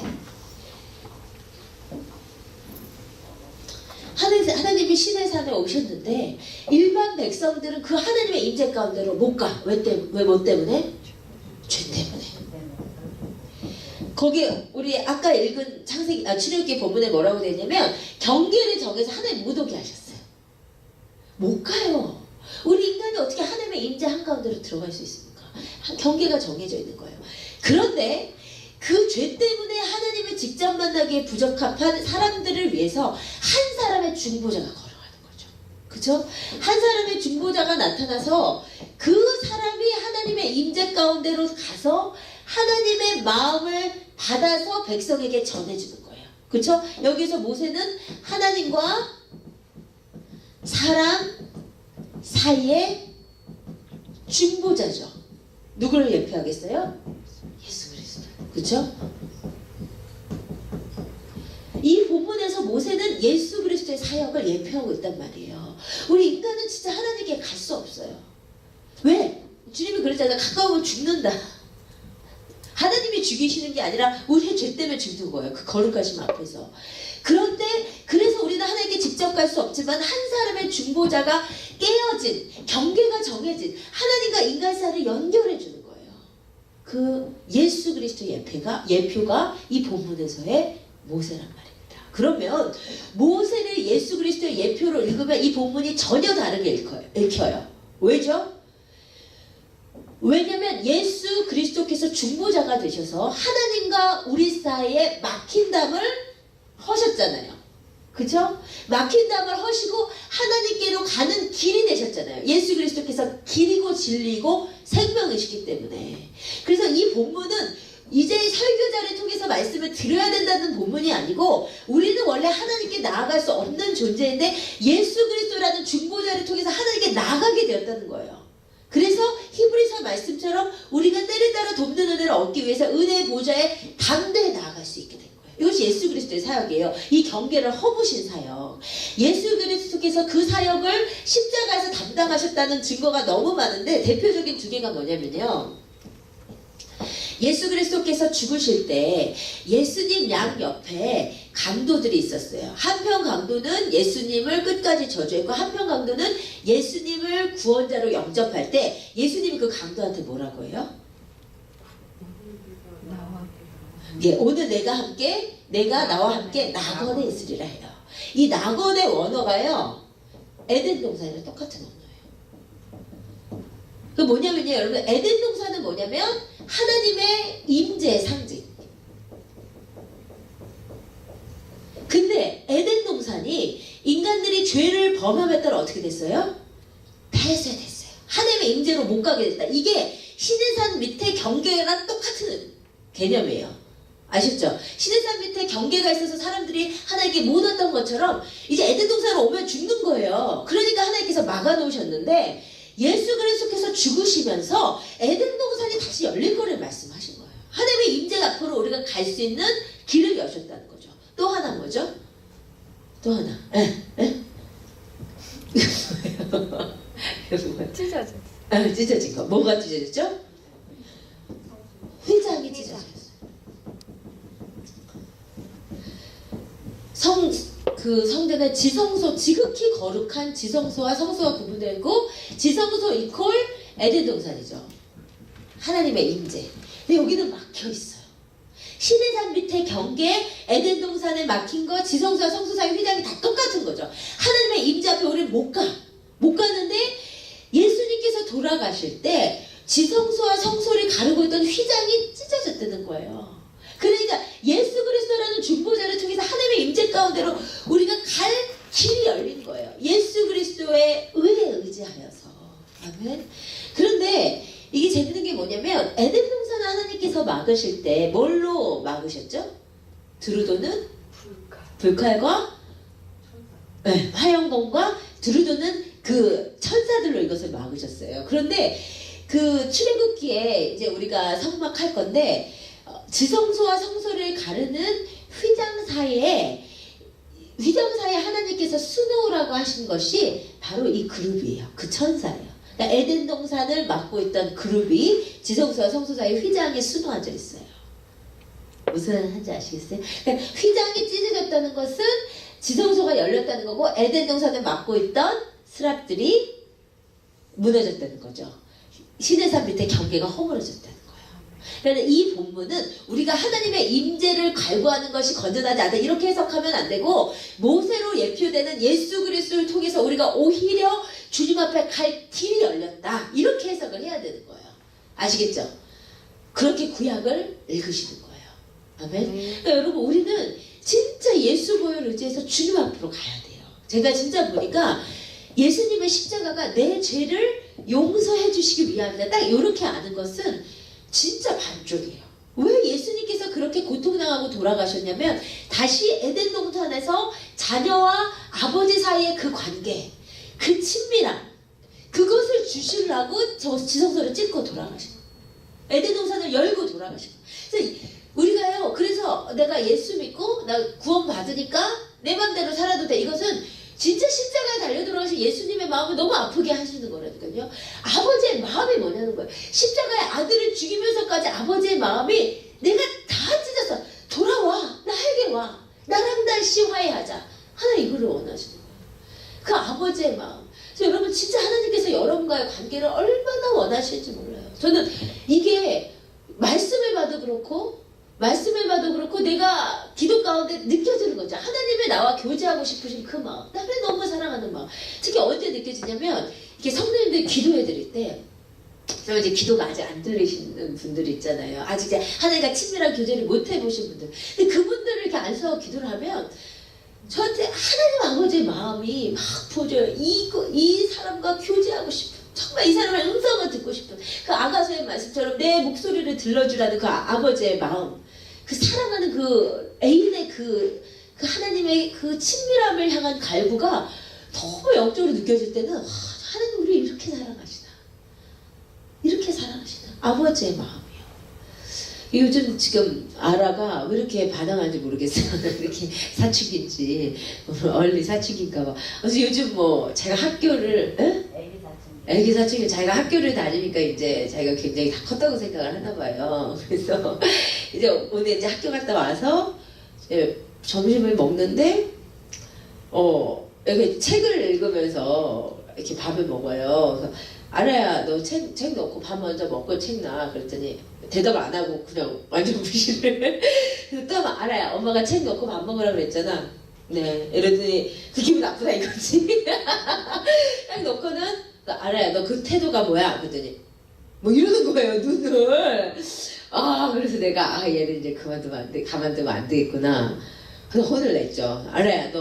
하나님이 시내산에 오셨는데 일반 백성들은 그 하나님의 임재 가운데로 못 가. 왜 뭐 때문에? 죄 때문에. 거기 우리 아까 읽은 출애굽기 본문에 뭐라고 되어 있냐면 경계를 정해서 하나님 못 오게 하셨어요. 못 가요. 우리 인간이 어떻게 하나님의 임재 한가운데로 들어갈 수 있습니까? 경계가 정해져 있는 거예요. 그런데 그 죄 때문에 하나님을 직접 만나기에 부적합한 사람들을 위해서 한 사람의 중보자가 걸어가는 거죠. 그죠? 한 사람의 중보자가 나타나서 그 사람이 하나님의 임재 가운데로 가서 하나님의 마음을 받아서 백성에게 전해주는 거예요. 그렇죠? 여기서 모세는 하나님과 사람 사이의 중보자죠. 누구를 예표하겠어요? 예수 그리스도. 그렇죠? 이 본문에서 모세는 예수 그리스도의 사역을 예표하고 있단 말이에요. 우리 인간은 진짜 하나님께 갈 수 없어요. 왜? 주님이 그랬잖아요. 가까우면 죽는다. 하나님이 죽이시는 게 아니라 우리의 죄 때문에 죽는 거예요. 그 거룩하심 앞에서. 그런데 그래서 우리는 하나님께 직접 갈 수 없지만 한 사람의 중보자가 깨어진 경계가 정해진 하나님과 인간 사이를 연결해 주는 거예요. 그 예수 그리스도의 예표가 이 본문에서의 모세란 말입니다. 그러면 모세를 예수 그리스도의 예표로 읽으면 이 본문이 전혀 다르게 읽혀요. 왜죠? 왜냐면 예수 그리스도께서 중보자가 되셔서 하나님과 우리 사이에 막힌 담을 허셨잖아요. 그죠? 막힌 담을 허시고 하나님께로 가는 길이 되셨잖아요. 예수 그리스도께서 길이고 진리고 생명이시기 때문에. 그래서 이 본문은 이제 설교자를 통해서 말씀을 들어야 된다는 본문이 아니고 우리는 원래 하나님께 나아갈 수 없는 존재인데 예수 그리스도라는 중보자를 통해서 하나님께 나아가게 되었다는 거예요. 그래서 히브리서 말씀처럼 우리가 때를 따라 돕는 은혜를 얻기 위해서 은혜의 보좌에 담대히 나아갈 수 있게 된 거예요. 이것이 예수 그리스도의 사역이에요. 이 경계를 허무신 사역. 예수 그리스도께서 그 사역을 십자가에서 담당하셨다는 증거가 너무 많은데 대표적인 두 개가 뭐냐면요. 예수 그리스도께서 죽으실 때 예수님 양 옆에 강도들이 있었어요. 한편 강도는 예수님을 끝까지 저주했고 한편 강도는 예수님을 구원자로 영접할 때 예수님이 그 강도한테 뭐라고 해요? 예, 오늘 내가 나와 함께 낙원에 있으리라 해요. 이 낙원의 원어가요 에덴 동산이랑 똑같은 언어예요. 그 뭐냐면요 여러분 에덴 동산은 뭐냐면 하나님의 임재의 상징. 근데 죄를 범함에 따라 어떻게 됐어요? 폐쇄됐어요. 하나님의 임재로 못 가게 됐다. 이게 시내산 밑에 경계랑 똑같은 개념이에요. 아셨죠? 시내산 밑에 경계가 있어서 사람들이 하나님께 못 왔던 것처럼 이제 에덴 동산으로 오면 죽는 거예요. 그러니까 하나님께서 막아놓으셨는데 예수 그리스도께서 죽으시면서 에덴 동산이 다시 열릴 거를 말씀하신 거예요. 하나님의 임재 앞으로 우리가 갈 수 있는 길을 여셨다는 거죠. 또 하나 뭐죠? 또 하나. 찢어져. 찢어진 거. 뭐가 찢어졌죠? 휘장이 찢어졌어요. 성전의 지성소, 지극히 거룩한 지성소와 성소가 구분되고 지성소 이퀄 에덴 동산이죠. 하나님의 임재. 근데 여기는 막혀 있어요. 시내산 밑에 경계, 에덴 동산에 막힌 거, 지성소와 성소 사이 휘장이 다 똑같은 거죠. 하나님의 임재 앞에 우리는 못 가는데 예수님께서 돌아가실 때 지성소와 성소를 가르고 있던 휘장이 찢어졌다는 거예요. 그러니까 예수 그리스도라는 중보자를 통해서 하나님의 임재 가운데로 우리가 갈 길이 열린 거예요. 예수 그리스도의 의에 의지하여서. 아멘. 그런데 이게 재밌는 게 뭐냐면 에덴 동산을 하나님께서 막으실 때 뭘로 막으셨죠? 드루도는 불칼과 화영검과 드루도는 그 천사들로 이것을 막으셨어요. 그런데 그 출애굽기에 이제 우리가 성막할 건데 지성소와 성소를 가르는 휘장 사이에 하나님께서 수놓으라고 하신 것이 바로 이 그룹이에요. 그 천사예요. 그러니까 에덴 동산을 막고 있던 그룹이 지성소와 성소 사이 휘장에 수놓아져 있어요. 무슨 한지 아시겠어요? 그러니까 휘장이 찢어졌다는 것은 지성소가 열렸다는 거고 에덴 동산을 막고 있던 스랍들이 무너졌다는 거죠. 시내산 밑에 경계가 허물어졌다는 거예요. 그러니까 이 본문은 우리가 하나님의 임재를 갈구하는 것이 건전하지 않다 이렇게 해석하면 안 되고 모세로 예표되는 예수 그리스도를 통해서 우리가 오히려 주님 앞에 갈 길이 열렸다 이렇게 해석을 해야 되는 거예요. 아시겠죠? 그렇게 구약을 읽으시는 거예요. 아멘. 그러니까 여러분 우리는 진짜 예수 보혈을 의지해서 주님 앞으로 가야 돼요. 제가 진짜 보니까 예수님의 십자가가 내 죄를 용서해 주시기 위함이다. 딱 이렇게 아는 것은 진짜 반쪽이에요. 왜 예수님께서 그렇게 고통당하고 돌아가셨냐면 다시 에덴 동산에서 자녀와 아버지 사이의 그 관계, 그 친밀함, 그것을 주시려고 저 지성소를 찢고 돌아가신 거예요. 에덴 동산을 열고 돌아가신 거예요. 우리가요, 그래서 내가 예수 믿고 나 구원 받으니까 내 맘대로 살아도 돼. 이것은 진짜 십자가에 달려 들어가신 예수님의 마음을 너무 아프게 하시는 거라니까요. 아버지의 마음이 뭐냐는 거예요. 십자가의 아들을 죽이면서까지 아버지의 마음이 내가 다 찢어서 돌아와, 나에게 와, 나랑 다시 화해하자. 하나님 이거를 원하시는 거예요. 그 아버지의 마음. 그래서 여러분 진짜 하나님께서 여러분과의 관계를 얼마나 원하실지 몰라요. 저는 이게 말씀을 봐도 그렇고 내가 기도 가운데 느껴지는 거죠. 하나님의 나와 교제하고 싶으신 그 마음, 나를 너무 사랑하는 마음. 특히 언제 느껴지냐면 이렇게 성도님들 기도해 드릴 때 저 이제 기도가 아직 안 들리시는 분들 있잖아요. 아직 이제 하나님과 친밀한 교제를 못 해보신 분들. 근데 그분들을 이렇게 안서 기도를 하면 저한테 하나님 아버지의 마음이 막 보여줘요. 이 사람과 교제하고 싶은, 정말 이 사람의 음성을 듣고 싶은 그 아가서의 말씀처럼 내 목소리를 들려주라는 그 아버지의 마음, 그 사랑하는 그 애인의 그 하나님의 그 친밀함을 향한 갈구가 너무 영적으로 느껴질 때는 하나님 우리 이렇게 사랑하시나, 이렇게 사랑하시나, 아버지의 마음이요. 요즘 지금 아라가 왜 이렇게 반항하는지 모르겠어요. 이렇게 사춘기인지 얼리 사춘기인가 봐. 그래서 요즘 뭐 제가 학교를 애기 사춘기 자기가 학교를 다니니까 이제 자기가 굉장히 다 컸다고 생각을 하나 봐요. 그래서 이제 오늘 이제 학교 갔다 와서 이제 점심을 먹는데 여기 책을 읽으면서 이렇게 밥을 먹어요. 그래서 아라야 너 책 넣고 밥 먼저 먹고 책 놔. 그랬더니 대답 안 하고 그냥 완전 무시를. 그래서 또 아라야 엄마가 책 넣고 밥 먹으라 그랬잖아. 네. 이랬더니 그 기분 나쁘다 이거지. 딱 넣고는 아라야 너 그 태도가 뭐야? 그랬더니 뭐 이러는 거예요 눈을. 그래서 내가 얘를 이제 가만두면 안 되겠구나. 그래서 혼을 냈죠. 알아야 너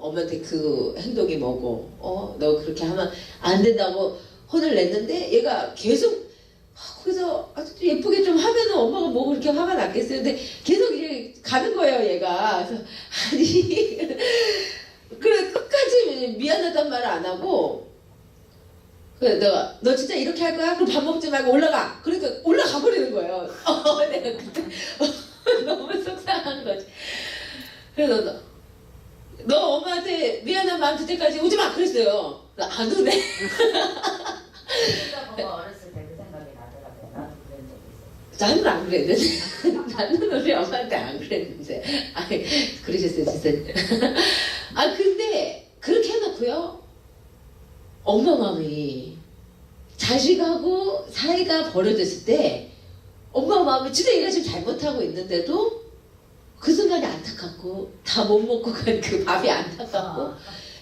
엄마한테 그 행동이 뭐고 너 그렇게 하면 안 된다고 혼을 냈는데 얘가 계속 거기서 아주 예쁘게 좀 하면은 엄마가 뭐 그렇게 화가 났겠어요. 근데 계속 이제 가는 거예요 얘가. 그래서 아니 그래 끝까지 미안하단 말을 안 하고 그래 내가 너 진짜 이렇게 할 거야? 그럼 밥 먹지 말고 올라가. 그러니까 올라가 버리는 거예요. 내가 그때 너무 속상한 거지. 그래서 너 엄마한테 미안한 마음 들 때까지 오지 마 그랬어요. 안 오네. 진짜 보면 어렸을 때 그 생각이 나더라고요. 나도 그런 적이 있어요. 나는 안 그랬는데. 나는 우리 엄마한테 안 그랬는데. 아니, 그러셨어요, 진짜. 근데, 그렇게 해놓고요. 엄마 마음이, 자식하고 사이가 벌어졌을 때, 엄마 마음이 진짜 얘가 지금 잘못하고 있는데도, 그 순간에 안타깝고, 다 못 먹고 간 그 밥이 안타깝고,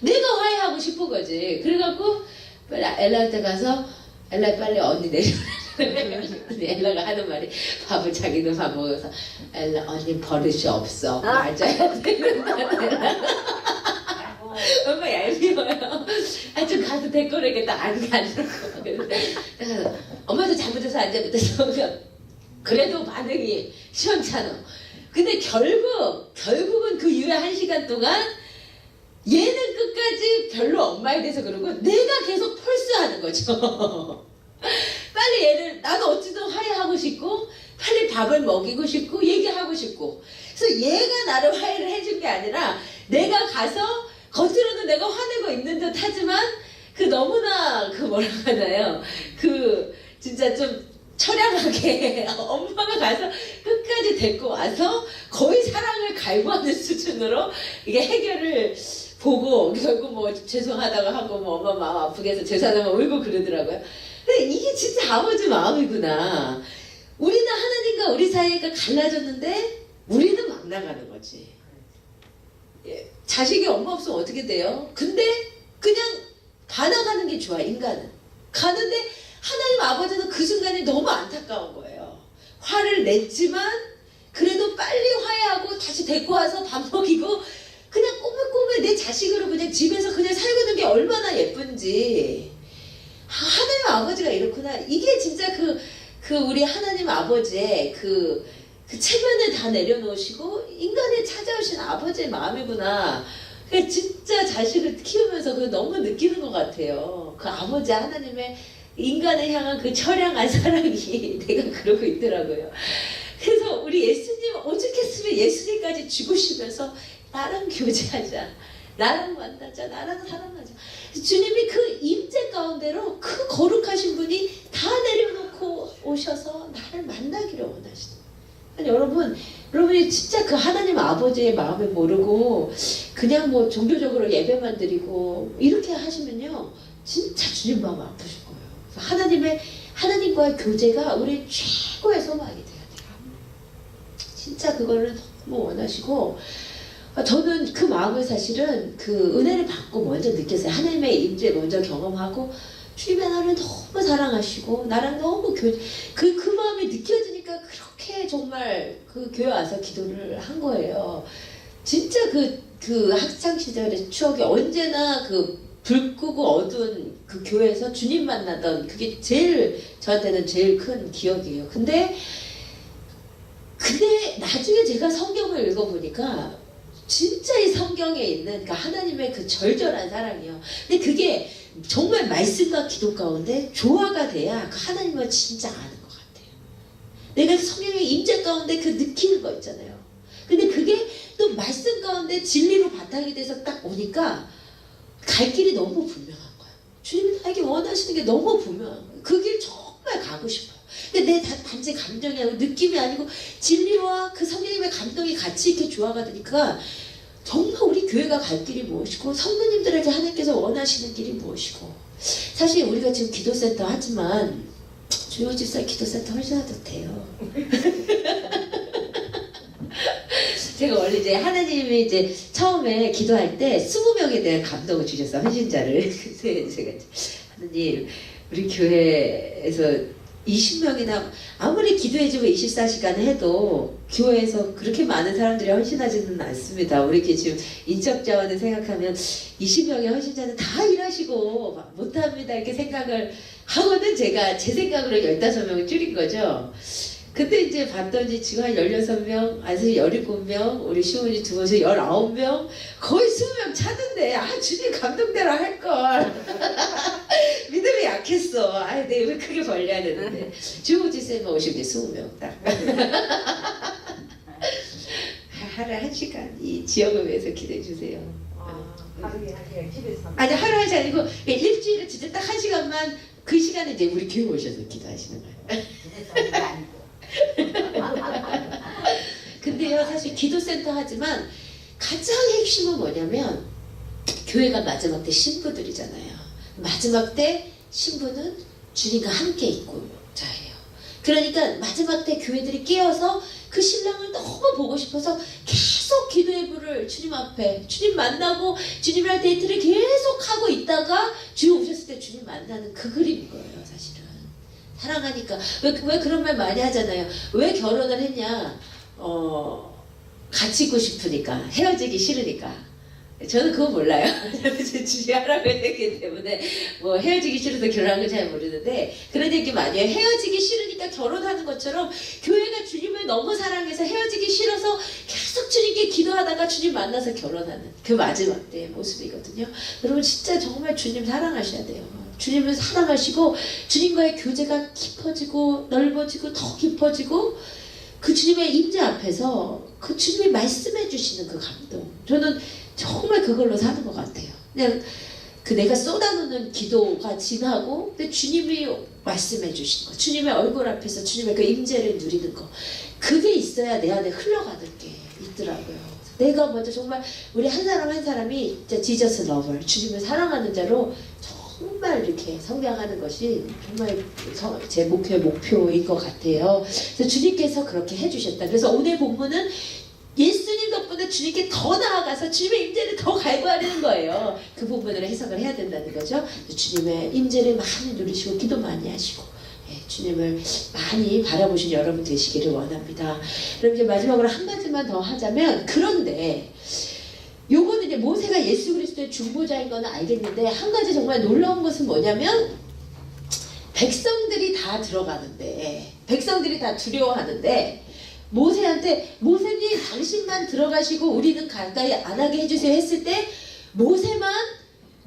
내가 화해하고 싶은 거지. 그래갖고, 빨리 엘라한테 가서, 엘라 빨리 언니 내려오라. 엘라가 하는 말이 밥을 자기는 밥 먹어서 엘라 언니 버릇이 없어. 맞아야 된다. 엄마 얄미워요. 좀 가도 될 거라겠다. 안 가려고. 그래서 엄마도 잘못해서 안 잘못해서 그래도 반응이 시원찮아. 근데 결국은 그 이후에 1시간 동안 얘는 끝까지 별로 엄마에 대해서 그러고 내가 계속 펄스하는 거죠. 빨리 얘를 나도 어찌든 화해하고 싶고 빨리 밥을 먹이고 싶고 얘기하고 싶고 그래서 얘가 나를 화해를 해준 게 아니라 내가 가서 겉으로는 내가 화내고 있는 듯 하지만 그 너무나 그 뭐라고 하나요 그 진짜 좀 처량하게 엄마가 가서 끝까지 데리고 와서 거의 사랑을 갈구하는 수준으로 이게 해결을 보고 결국 뭐 죄송하다고 하고 뭐 엄마 마음 아프게 해서 죄송하다고 울고 그러더라고요. 근데 이게 진짜 아버지 마음이구나. 우리는 하나님과 우리 사이가 갈라졌는데 우리는 막 나가는 거지. 자식이 엄마 없으면 어떻게 돼요? 근데 그냥 반항하는 게 좋아 인간은. 가는데 하나님 아버지는 그 순간이 너무 안타까운 거예요. 화를 냈지만 그래도 빨리 화해하고 다시 데리고 와서 밥 먹이고 그냥 꼬물꼬물 내 자식으로 그냥 집에서 그냥 살고 있는 게 얼마나 예쁜지. 하나님 아버지가 이렇구나. 이게 진짜 그 우리 하나님 아버지의 그 체면을 다 내려놓으시고 인간에 찾아오신 아버지의 마음이구나. 그러니까 진짜 자식을 키우면서 그 너무 느끼는 것 같아요. 그 아버지 하나님의 인간을 향한 그 처량한 사랑이 내가 그러고 있더라고요. 그래서 우리 예수님 오죽했으면 예수님까지 죽으시면서 나랑 교제하자. 나랑 만나자. 나랑 사랑하자. 주님이 그 임재 가운데로 그 거룩하신 분이 다 내려놓고 오셔서 나를 만나기를 원하시다. 여러분이 진짜 그 하나님 아버지의 마음을 모르고 그냥 뭐 종교적으로 예배만 드리고 이렇게 하시면요. 진짜 주님 마음 아프실 거예요. 하나님과의 교제가 우리 최고의 소망이 돼야 돼요. 진짜 그거를 너무 원하시고 저는 그 마음을 사실은 그 은혜를 받고 먼저 느꼈어요. 하나님의 임재 먼저 경험하고 주님의 나를 너무 사랑하시고 나랑 너무 그 마음이 느껴지니까 그렇게 정말 그 교회 와서 기도를 한 거예요. 진짜 그 학창 시절의 추억이 언제나 불 끄고 어두운 그 교회에서 주님 만나던 그게 저한테는 제일 큰 기억이에요. 근데 나중에 제가 성경을 읽어보니까 진짜 이 성경에 있는 그 하나님의 그 절절한 사랑이요. 근데 그게 정말 말씀과 기도 가운데 조화가 돼야 그 하나님을 진짜 아는 것 같아요. 내가 성경의 임재 가운데 그 느끼는 거 있잖아요. 근데 그게 또 말씀 가운데 진리로 바탕이 돼서 딱 오니까 갈 길이 너무 분명한 거야. 주님이 나에게 원하시는 게 너무 분명한 거야. 그 길 정말 가고 싶어요. 근데 내 단지 감정이 아니고 느낌이 아니고 진리와 그 성령님의 감동이 같이 이렇게 조화가 되니까 정말 우리 교회가 갈 길이 무엇이고 성도님들에게 하나님께서 원하시는 길이 무엇이고 사실 우리가 지금 기도센터 하지만 주요 집사 기도센터 훨씬 더 돼요. 제가 원래 이제 하나님이 이제 처음에 기도할 때 20명에 대한 감동을 주셨어요. 헌신자를. 그래서 제가 하나님 우리 교회에서 20명이나 아무리 기도해주고 24시간 해도 교회에서 그렇게 많은 사람들이 헌신하지는 않습니다. 우리 이렇게 지금 인적 자원을 생각하면 20명의 헌신자는 다 일하시고 못합니다 이렇게 생각을 하고는 제가 제 생각으로 15명을 줄인 거죠. 근데 이제 봤더니 지금 한 16명, 아니 17명, 우리 시원이 두 번째 19명, 거의 20명 차던데, 아, 주님 감동대로 할걸. 믿음이 약했어. 아, 내가 왜 크게 벌려야 되는데. 주호지 쌤 오시면 20명 딱. 하루에 1시간 이 지역을 위해서 기도해주세요. 하루에 집에서 아니, 하루 1시간 아니고, 일주일에 진짜 딱 1시간만 그 시간에 이제 우리 교회 오셔서 기도하시는 거예요. 집에서 하는 게 아니고 근데요, 사실 기도센터 하지만 가장 핵심은 뭐냐면 교회가 마지막 때 신부들이잖아요. 마지막 때 신부는 주님과 함께 있고 자예요. 그러니까 마지막 때 교회들이 깨어서 그 신랑을 너무 보고 싶어서 계속 기도의 불을 주님 앞에 주님 만나고 주님이랑 데이트를 계속 하고 있다가 주님 오셨을 때 주님 만나는 그 그림인 거예요. 사실은 사랑하니까 왜 그런 말 많이 하잖아요. 왜 결혼을 했냐? 같이 있고 싶으니까, 헤어지기 싫으니까. 저는 그거 몰라요. 저는 제 주위 할아버지이기 때문에 뭐 헤어지기 싫어서 결혼한 걸 잘 모르는데 그런 얘기 많이 해요. 헤어지기 싫으니까 결혼하는 것처럼 교회가 주님을 너무 사랑해서 헤어지기 싫어서 계속 주님께 기도하다가 주님 만나서 결혼하는 그 마지막 때의 모습이거든요. 여러분 진짜 정말 주님 사랑하셔야 돼요. 주님을 사랑하시고 주님과의 교제가 깊어지고 넓어지고 더 깊어지고 그 주님의 임재 앞에서 그 주님이 말씀해 주시는 그 감동, 저는 정말 그걸로 사는 것 같아요. 그냥 그 내가 쏟아놓는 기도가 지나고 근데 주님이 말씀해 주시는 거, 주님의 얼굴 앞에서 주님의 그 임재를 누리는 거, 그게 있어야 내 안에 흘러가는 게 있더라고요. 내가 먼저 정말 우리 한 사람 한 사람이 진짜 지저스 러버, 주님을 사랑하는 자로 정말 이렇게 성장하는 것이 정말 제 목표인 것 같아요. 그래서 주님께서 그렇게 해주셨다. 그래서 오늘 본문은 예수님 덕분에 주님께 더 나아가서 주님의 임재를 더 갈구하려는 거예요. 그 부분을 해석을 해야 된다는 거죠. 주님의 임재를 많이 누리시고 기도 많이 하시고 주님을 많이 바라보신 여러분 되시기를 원합니다. 그럼 이제 마지막으로 한 가지만 더 하자면, 그런데 요거는 이제 모세가 예수 그리스도의 중보자인 거는 알겠는데 한 가지 정말 놀라운 것은 뭐냐면 백성들이 다 들어가는데, 백성들이 다 두려워하는데 모세한테 모세님 당신만 들어가시고 우리는 가까이 안 하게 해주세요 했을 때 모세만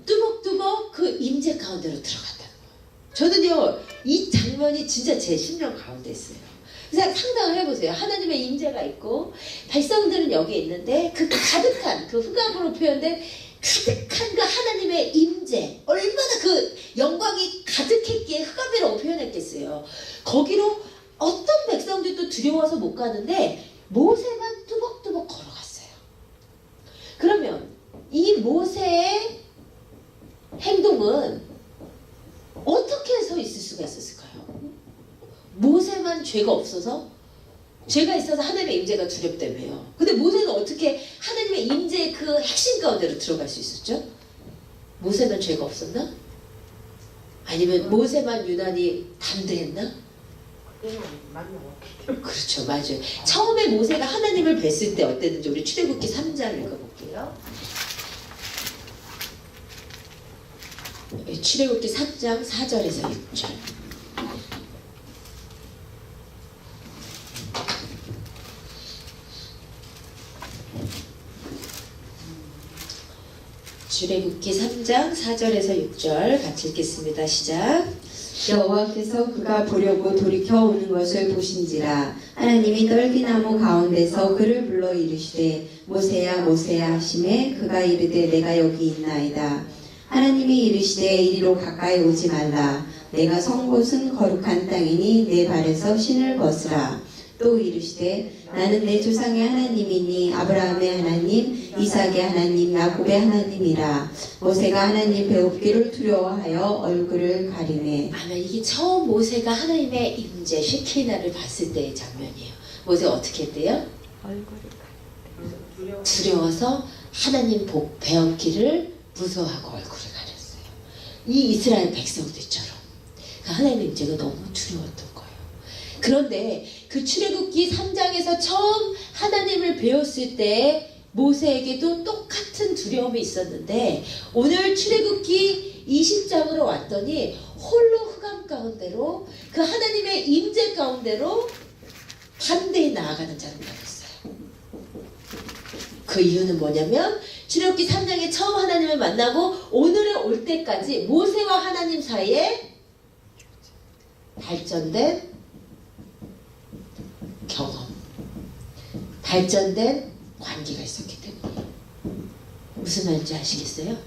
뚜벅뚜벅 그 임재 가운데로 들어갔다는 거예요. 저는요 이 장면이 진짜 제 심령 가운데 있어요. 그래서 상상을 해보세요. 하나님의 임재가 있고 백성들은 여기 있는데 그 가득한, 그 흑암으로 표현된 가득한 그 하나님의 임재, 얼마나 그 영광이 가득했기에 흑암이라고 표현했겠어요. 거기로 어떤 백성들도 두려워서 못 가는데 모세만 뚜벅뚜벅 걸어갔어요. 그러면 이 모세의 행동은 어떻게 해서 있을 수가 있었을까요? 모세만 죄가 없어서? 죄가 있어서 하나님의 임재가 두렵다며요. 근데 모세는 어떻게 하나님의 임재의 그 핵심 가운데로 들어갈 수 있었죠? 모세만 죄가 없었나? 아니면 모세만 유난히 담대했나? 그렇죠, 맞아요. 처음에 모세가 하나님을 뵀을 때 어땠는지 우리 출애굽기 3장 읽어볼게요. 출애굽기 3장 4절에서 6절. 출애굽기 3장 4절에서 6절 같이 읽겠습니다. 시작. 여호와께서 그가 보려고 돌이켜 오는 것을 보신지라 하나님이 떨기나무 가운데서 그를 불러 이르시되 모세야 모세야 하시매 그가 이르되 내가 여기 있나이다. 하나님이 이르시되 이리로 가까이 오지 말라. 내가 선 곳은 거룩한 땅이니 내 발에서 신을 벗으라. 또 이르시되 나는 내 조상의 하나님이니 아브라함의 하나님, 이삭의 하나님, 야곱의 하나님이라. 모세가 하나님 배웁기를 두려워하여 얼굴을 가리매. 아마 이게 처음 모세가 하나님의 임재 쉐키나를 봤을 때의 장면이에요. 모세가 어떻게 했대요? 얼굴을 두려워서 하나님 복 배웠기를 무서워하고 얼굴을 가렸어요. 이 이스라엘 백성들처럼 하나님의 임재가 너무 두려웠던 그런데 그 출애굽기 3장에서 처음 하나님을 배웠을 때 모세에게도 똑같은 두려움이 있었는데 오늘 출애굽기 20장으로 왔더니 홀로 흑암 가운데로 그 하나님의 임재 가운데로 반대에 나아가는 자를 만났어요. 그 이유는 뭐냐면 출애굽기 3장에 처음 하나님을 만나고 오늘에 올 때까지 모세와 하나님 사이에 발전된 경험, 발전된 관계가 있었기 때문에. 무슨 말인지 아시겠어요?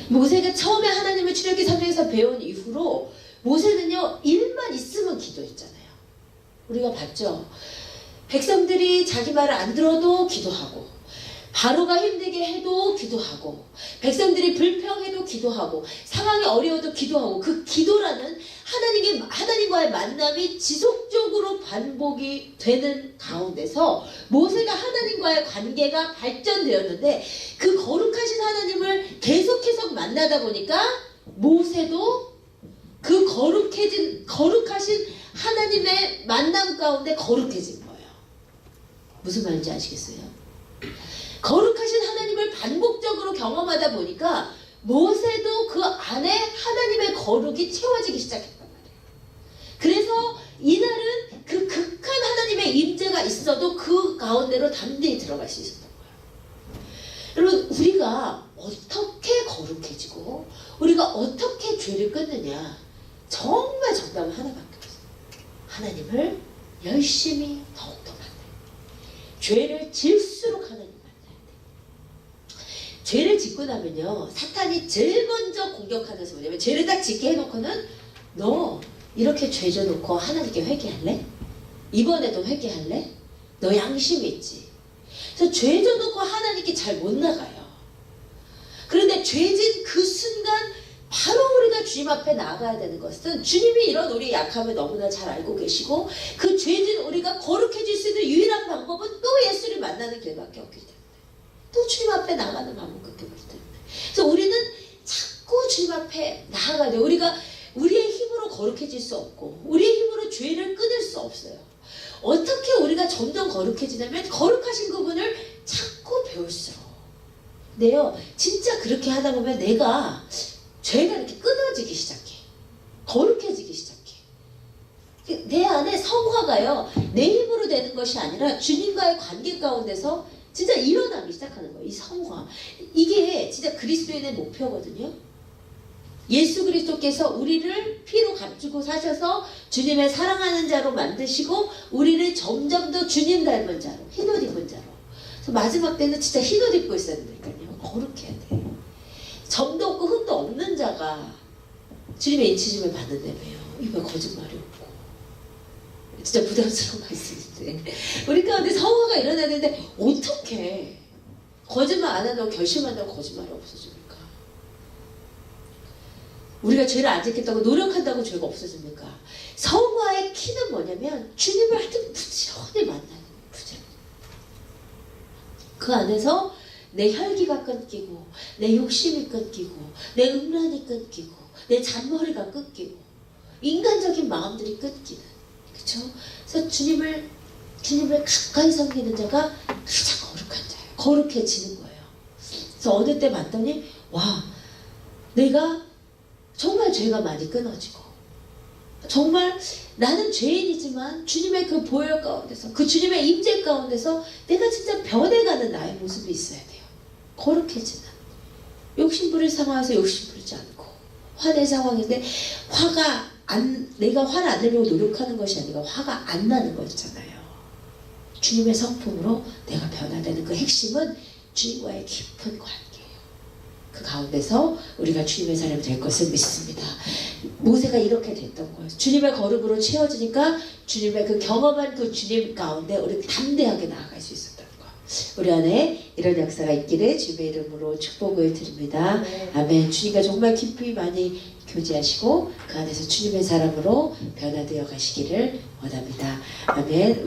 모세가 처음에 하나님을 출애굽기 3장에서 배운 이후로 모세는요 일만 있으면 기도했잖아요. 우리가 봤죠? 백성들이 자기 말을 안 들어도 기도하고, 바로가 힘들게 해도 기도하고, 백성들이 불평해도 기도하고, 상황이 어려워도 기도하고, 그 기도라는 하나님과의 만남이 지속적으로 반복이 되는 가운데서 모세가 하나님과의 관계가 발전되었는데 그 거룩하신 하나님을 계속해서 만나다 보니까 모세도 그 거룩하신 하나님의 만남 가운데 거룩해진 거예요. 무슨 말인지 아시겠어요? 거룩하신 하나님을 반복적으로 경험하다 보니까 모세도 그 안에 하나님의 거룩이 채워지기 시작했단 말이에요. 그래서 이날은 그 극한 하나님의 임재가 있어도 그 가운데로 담대히 들어갈 수 있었던 거예요. 여러분, 우리가 어떻게 거룩해지고 우리가 어떻게 죄를 끊느냐, 정말 정답은 하나밖에 없어요. 하나님을 열심히 더욱더 만나요. 죄를 질수록 하나님 죄를 짓고 나면요 사탄이 제일 먼저 공격하는 것은 뭐냐면 죄를 딱 짓게 해놓고는 너 이렇게 죄 져놓고 하나님께 회개할래? 이번에도 회개할래? 너 양심이 있지? 그래서 죄 져놓고 하나님께 잘 못 나가요. 그런데 죄진 그 순간 바로 우리가 주님 앞에 나가야 되는 것은 주님이 이런 우리의 약함을 너무나 잘 알고 계시고 그 죄진 우리가 거룩해질 수 있는 유일한 방법은 또 예수를 만나는 길밖에 없기 때문에 또 주님 앞에 나가는 방법밖에 없기 때문에 그래서 우리는 자꾸 주님 앞에 나아가야 돼요. 우리가 우리의 힘으로 거룩해질 수 없고 우리의 힘으로 죄를 끊을 수 없어요. 어떻게 우리가 점점 거룩해지냐면 거룩하신 그분을 자꾸 배울수록 네요. 진짜 그렇게 하다 보면 내가 죄가 이렇게 끊어지기 시작해. 거룩해지기 시작해. 내 안에 성화가요 내 힘으로 되는 것이 아니라 주님과의 관계 가운데서 진짜 일어나기 시작하는 거예요. 이 성화. 이게 진짜 그리스도인의 목표거든요. 예수 그리스도께서 우리를 피로 감추고 사셔서 주님의 사랑하는 자로 만드시고 우리를 점점 더 주님 닮은 자로, 흰옷 입은 자로. 그래서 마지막 때는 진짜 흰옷 입고 있어야 되니까요. 거룩해야 돼요. 점도 없고 흠도 없는 자가 주님의 인치심을 받는다며요. 이거 거짓말이 없고. 진짜 부담스러운 말씀인데 우리 가운데 성화가 일어나야 되는데 어떻게 거짓말 안 한다고 결심한다고 거짓말이 없어집니까? 우리가 죄를 안 짓겠다고 노력한다고 죄가 없어집니까? 성화의 키는 뭐냐면 주님을 하여튼 부지런히 만나는 거예요. 부지런히. 그 안에서 내 혈기가 끊기고 내 욕심이 끊기고 내 음란이 끊기고 내 잔머리가 끊기고 인간적인 마음들이 끊기는, 그렇죠? 그래서 주님을 가까이 섬기는 자가 가장 거룩한 자예요. 거룩해지는 거예요. 그래서 어느 때 봤더니 와, 내가 정말 죄가 많이 끊어지고 정말 나는 죄인이지만 주님의 그 보혈 가운데서 그 주님의 임재 가운데서 내가 진짜 변해가는 나의 모습이 있어야 돼요. 거룩해지는. 욕심 부릴 상황에서 욕심 부리지 않고 화낼 상황인데 내가 화를 안 내려고 노력하는 것이 아니라 화가 안 나는 거잖아요. 주님의 성품으로 내가 변화되는 그 핵심은 주님과의 깊은 관계예요. 그 가운데서 우리가 주님의 사람이 될 것을 믿습니다. 모세가 이렇게 됐던 거예요. 주님의 거룩으로 채워지니까 주님의 그 경험한 그 주님 가운데 우리 담대하게 나아갈 수 있었던 거예요. 우리 안에 이런 역사가 있기를 주님의 이름으로 축복을 드립니다. 네. 아멘. 주님과 정말 깊이 많이 교제하시고 그 안에서 주님의 사람으로 변화되어 가시기를 원합니다. 아멘.